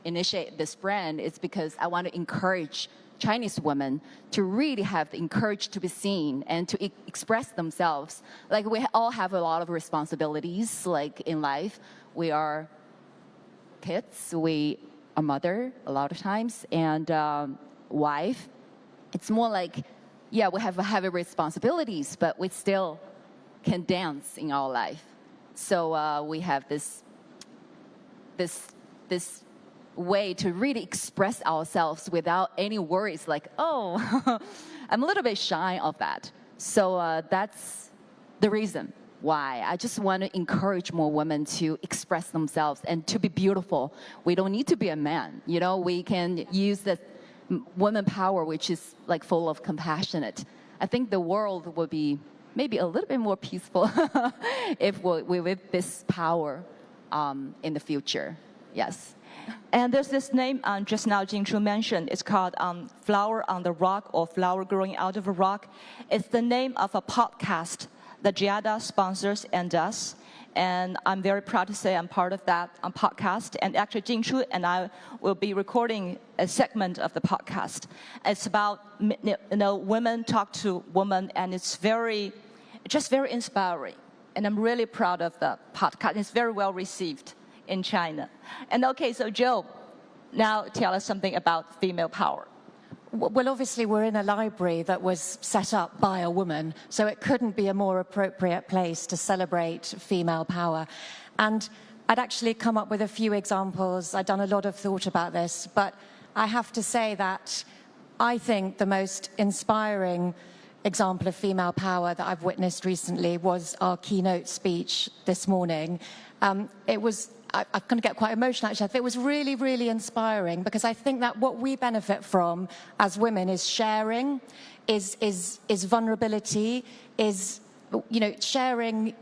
initiate this brand is because I want to encourage Chinese women to really have the courage to be seen and to express themselves. Like we all have a lot of responsibilities like in life. We are kids, we are mother a lot of times, and wife. It's more like, yeah, we have heavy responsibilities, but we still can dance in our life. So we have this way to really express ourselves without any worries like, oh, I'm a little bit shy of that. So that's the reason why I just want to encourage more women to express themselves and to be beautiful. We don't need to be a man. You know, we can use the woman power, which is like full of compassionate. I think the world would be maybe a little bit more peaceful if we with this power in the future. Yes. And there's this name just now Jingchu mentioned. It's called Flower on the Rock or Flower Growing Out of a Rock. It's the name of a podcast that GIADA sponsors and does. And I'm very proud to say I'm part of that podcast. And actually, Jingchu and I will be recording a segment of the podcast. It's about, women talk to women, and it's just very inspiring. And I'm really proud of the podcast. It's very well received in China. And okay, so Joe, now tell us something about female power. Well, obviously, we're in a library that was set up by a woman, so it couldn't be a more appropriate place to celebrate female power. And I'd actually come up with a few examples. I'd done a lot of thought about this, but I have to say that I think the most inspiring example of female power that I've witnessed recently was our keynote speech this morning. I'm going to get quite emotional, actually. I think it was really, really inspiring because I think that what we benefit from as women is sharing, is vulnerability, sharing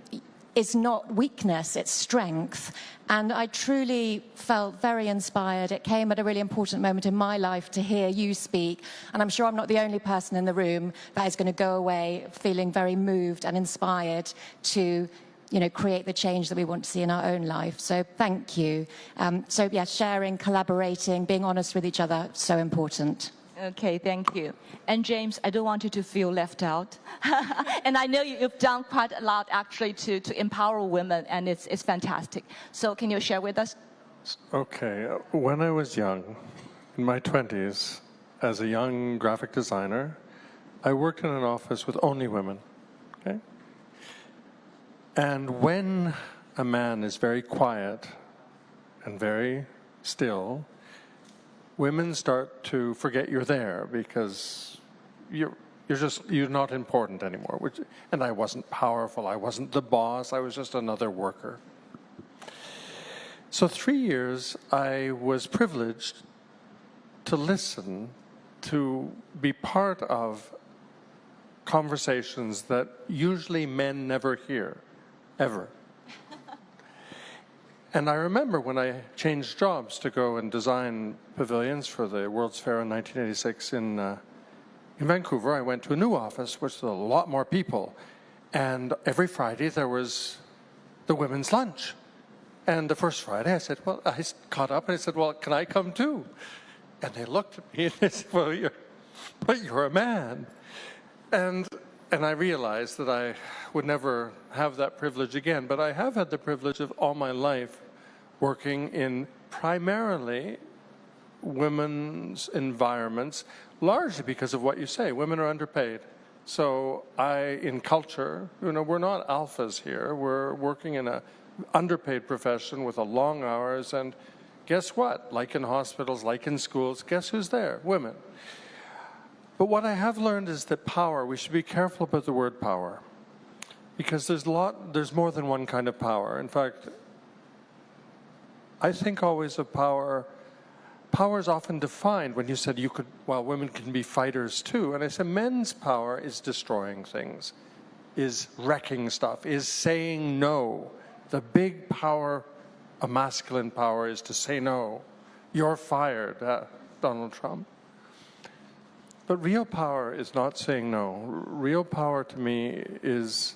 is not weakness, it's strength. And I truly felt very inspired. It came at a really important moment in my life to hear you speak. And I'm sure I'm not the only person in the room that is going to go away feeling very moved and inspired to create the change that we want to see in our own life. So thank you. Sharing, collaborating, being honest with each other, so important. Okay, thank you. And James, I don't want you to feel left out. And I know you've done quite a lot actually to empower women, and it's fantastic. So can you share with us? Okay, when I was young, in my 20s, as a young graphic designer, I worked in an office with only women, okay? And when a man is very quiet and very still, women start to forget you're there because you're not important anymore. And I wasn't powerful, I wasn't the boss, I was just another worker. So 3 years I was privileged to listen, to be part of conversations that usually men never hear. Ever. And I remember when I changed jobs to go and design pavilions for the World's Fair in 1986 in Vancouver, I went to a new office, which was a lot more people. And every Friday there was the women's lunch. And the first Friday I said, well, I caught up and I said, well, can I come too? And they looked at me and they said, well, you're a man. And I realized that I would never have that privilege again, but I have had the privilege of all my life working in primarily women's environments, largely because of what you say. Women are underpaid. So in culture, we're not alphas here. We're working in an underpaid profession with long hours, and guess what? Like in hospitals, like in schools, guess who's there? Women. But what I have learned is that power, we should be careful about the word power, because there's more than one kind of power. In fact, I think always of power power is often defined when you said women can be fighters too. And I said men's power is destroying things, is wrecking stuff, is saying no. The big power, a masculine power, is to say no. You're fired, Donald Trump. But real power is not saying no. Real power to me is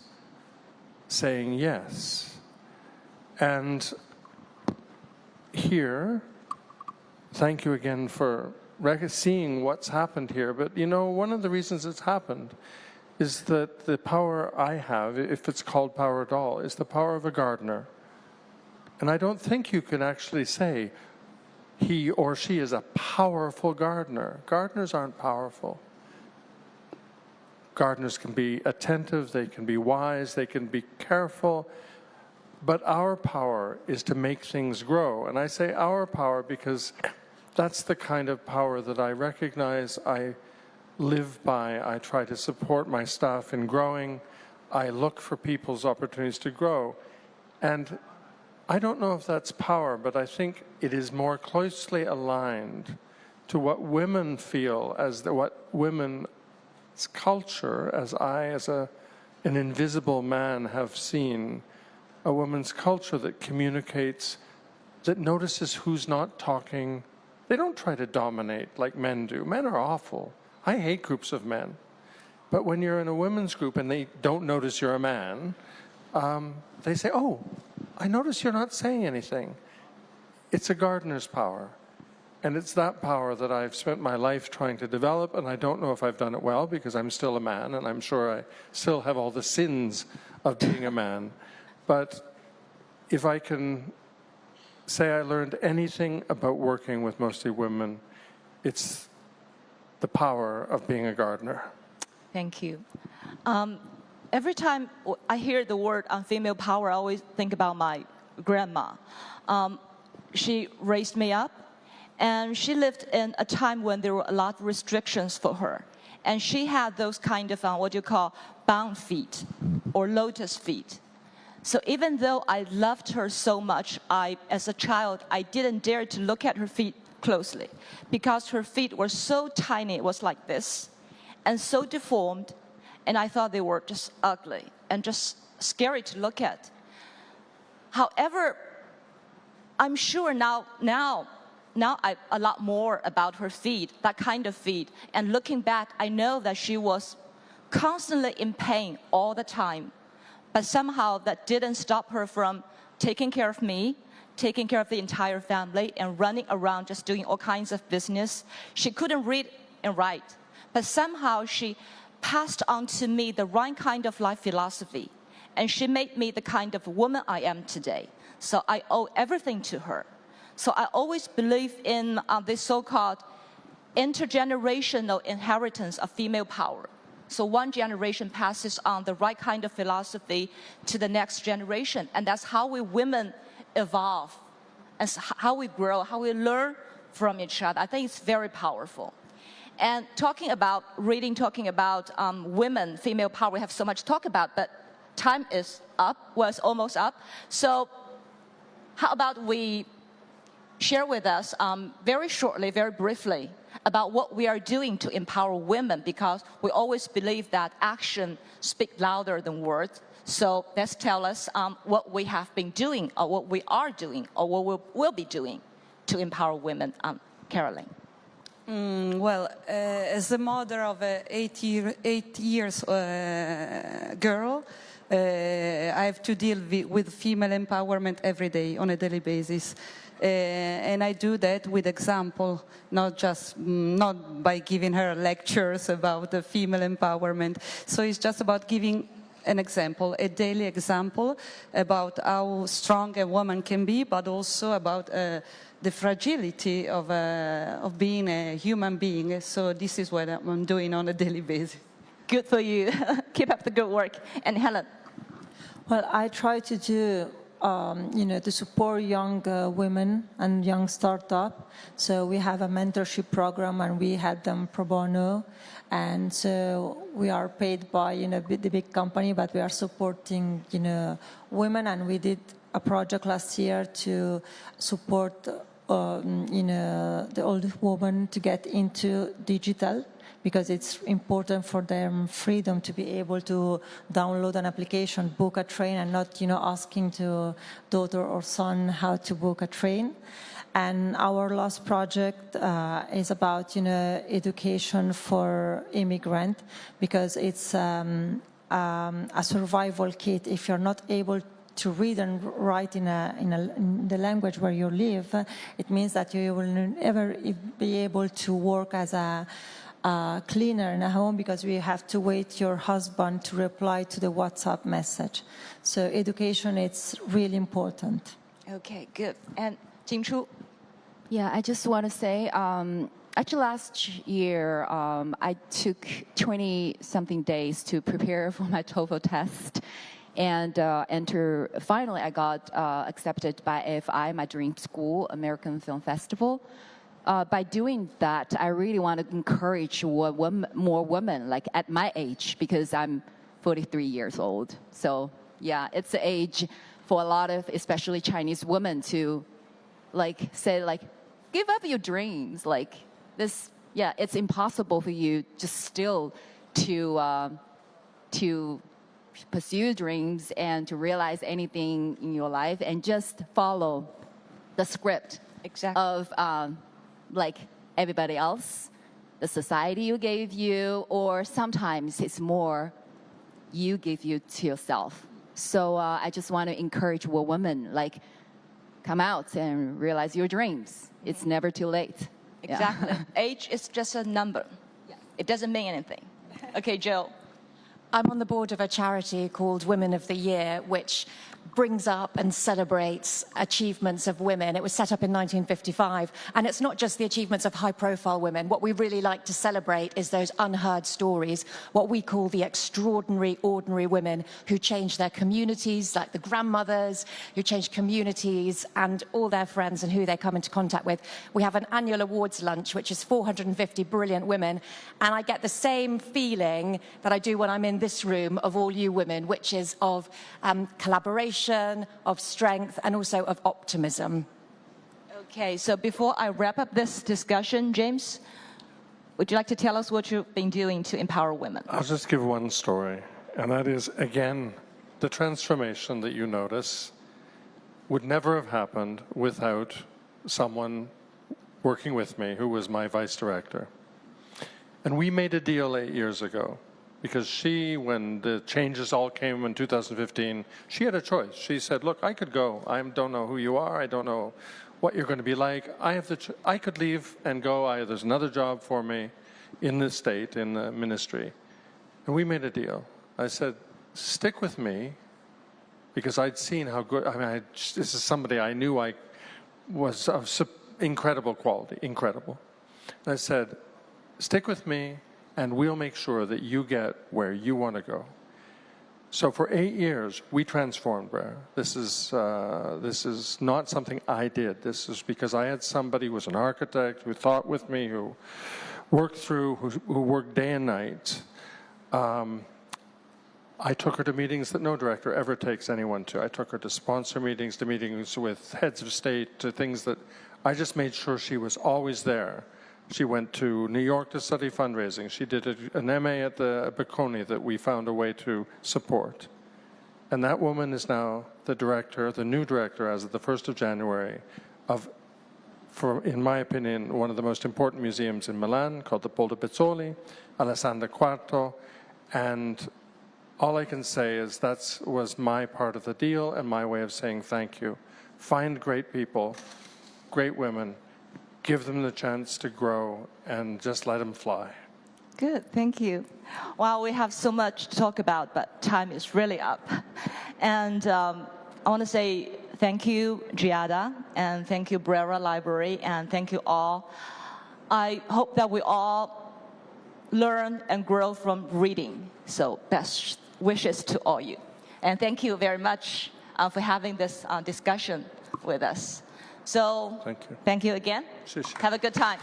saying yes. And here, thank you again for seeing what's happened here. But you know, one of the reasons it's happened is that the power I have, if it's called power at all, is the power of a gardener. And I don't think you can actually say he or she is a powerful gardener. Gardeners aren't powerful. Gardeners can be attentive, they can be wise, they can be careful, but our power is to make things grow. And I say our power because that's the kind of power that I recognize, I live by. I try to support my staff in growing. I look for people's opportunities to grow. And I don't know if that's power, but I think it is more closely aligned to what women feel as what women's culture, as I, as an invisible man, have seen, a woman's culture that communicates, that notices who's not talking. They don't try to dominate like men do. Men are awful. I hate groups of men. But when you're in a women's group and they don't notice you're a man, they say, oh, I notice you're not saying anything. It's a gardener's power. And it's that power that I've spent my life trying to develop, and I don't know if I've done it well because I'm still a man, and I'm sure I still have all the sins of being a man. But if I can say I learned anything about working with mostly women, it's the power of being a gardener. Thank you. Every time I hear the word female power, I always think about my grandma. She raised me up, and she lived in a time when there were a lot of restrictions for her. And she had those kind of, what you call, bound feet or lotus feet. So even though I loved her so much, as a child, I didn't dare to look at her feet closely because her feet were so tiny, it was like this, and so deformed, and I thought they were just ugly and just scary to look at. However, I'm sure now I a lot more about her feet, that kind of feet, and looking back, I know that she was constantly in pain all the time, but somehow that didn't stop her from taking care of me, taking care of the entire family, and running around just doing all kinds of business. She couldn't read and write, but somehow she passed on to me the right kind of life philosophy, and she made me the kind of woman I am today. So I owe everything to her. So I always believe in this so-called intergenerational inheritance of female power. So one generation passes on the right kind of philosophy to the next generation, and that's how we women evolve, and how we grow, how we learn from each other. I think it's very powerful. And talking about women, female power, we have so much to talk about, but time is up, well, it's almost up. So how about we share with us very shortly, very briefly, about what we are doing to empower women, because we always believe that action speaks louder than words. So let's tell us what we have been doing, or what we are doing, or what we will be doing to empower women. Caroline. Well, as a mother of an 8 years girl, I have to deal with female empowerment every day on a daily basis. And I do that with example, not by giving her lectures about the female empowerment. So it's just about giving an example, a daily example about how strong a woman can be, but also about the fragility of being a human being. So this is what I'm doing on a daily basis. Good for you. Keep up the good work. And Helen? Well, I try to do to support young women and young startup. So we have a mentorship program, and we had them pro bono. And so we are paid by, the big company, but we are supporting, women. And we did a project last year to support the old woman to get into digital, because it's important for them freedom to be able to download an application, book a train, and not asking to daughter or son how to book a train. And our last project is about education for immigrant, because it's a survival kit. If you're not able to read and write in the language where you live, it means that you will never be able to work as a cleaner in a home, because we have to wait your husband to reply to the WhatsApp message. So education, it's really important. Okay, good. And Jingchu? Yeah, I just want to say, actually last year, I took 20-something days to prepare for my TOEFL test. And finally, I got accepted by AFI, my dream school, American Film Festival. By doing that, I really want to encourage more women, like at my age, because I'm 43 years old. So yeah, it's the age for a lot of, especially Chinese women, to say give up your dreams. Like this, yeah, it's impossible for you just still to pursue dreams and to realize anything in your life, and just follow the script of like everybody else, the society you gave you, or sometimes it's more you give you to yourself. So I just want to encourage women, come out and realize your dreams. It's never too late. Exactly. Yeah. Age is just a number. It doesn't mean anything. Okay, Jill. I'm on the board of a charity called Women of the Year, which brings up and celebrates achievements of women. It was set up in 1955, and it's not just the achievements of high-profile women. What we really like to celebrate is those unheard stories, what we call the extraordinary, ordinary women who change their communities, like the grandmothers, who change communities and all their friends and who they come into contact with. We have an annual awards lunch, which is 450 brilliant women, and I get the same feeling that I do when I'm in this room of all you women, which is of collaboration, of strength, and also of optimism. Okay, so before I wrap up this discussion, James, would you like to tell us what you've been doing to empower women? I'll just give one story, and that is, again, the transformation that you notice would never have happened without someone working with me who was my vice director. And we made a deal 8 years ago. Because she, when the changes all came in 2015, she had a choice. She said, look, I could go. I don't know who you are. I don't know what you're going to be like. I could leave and go. There's another job for me in the state, in the ministry. And we made a deal. I said, stick with me, because I'd seen how good, this is somebody I knew was of incredible quality, incredible. And I said, stick with me, and we'll make sure that you get where you want to go. So for 8 years, we transformed Brera. This is not something I did. This is because I had somebody who was an architect, who thought with me, who worked through, who worked day and night. I took her to meetings that no director ever takes anyone to. I took her to sponsor meetings, to meetings with heads of state, to things that I just made sure she was always there. She went to New York to study fundraising. She did an MA at the Bocconi that we found a way to support. And that woman is now the director, the new director as of the 1st of January, in my opinion, one of the most important museums in Milan, called the Poldo Pezzoli, Alessandro IV. And all I can say is that was my part of the deal and my way of saying thank you. Find great people, great women, give them the chance to grow, and just let them fly. Good, thank you. Well, we have so much to talk about, but time is really up. And I want to say thank you, GIADA, and thank you, Brera Library, and thank you all. I hope that we all learn and grow from reading. So best wishes to all you. And thank you very much for having this discussion with us. So thank you again. Have a good time.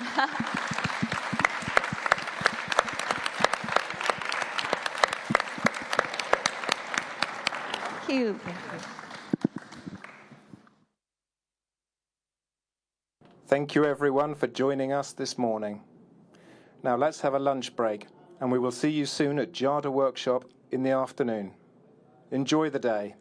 Thank you. Thank you everyone for joining us this morning. Now let's have a lunch break and we will see you soon at GIADA workshop in the afternoon. Enjoy the day.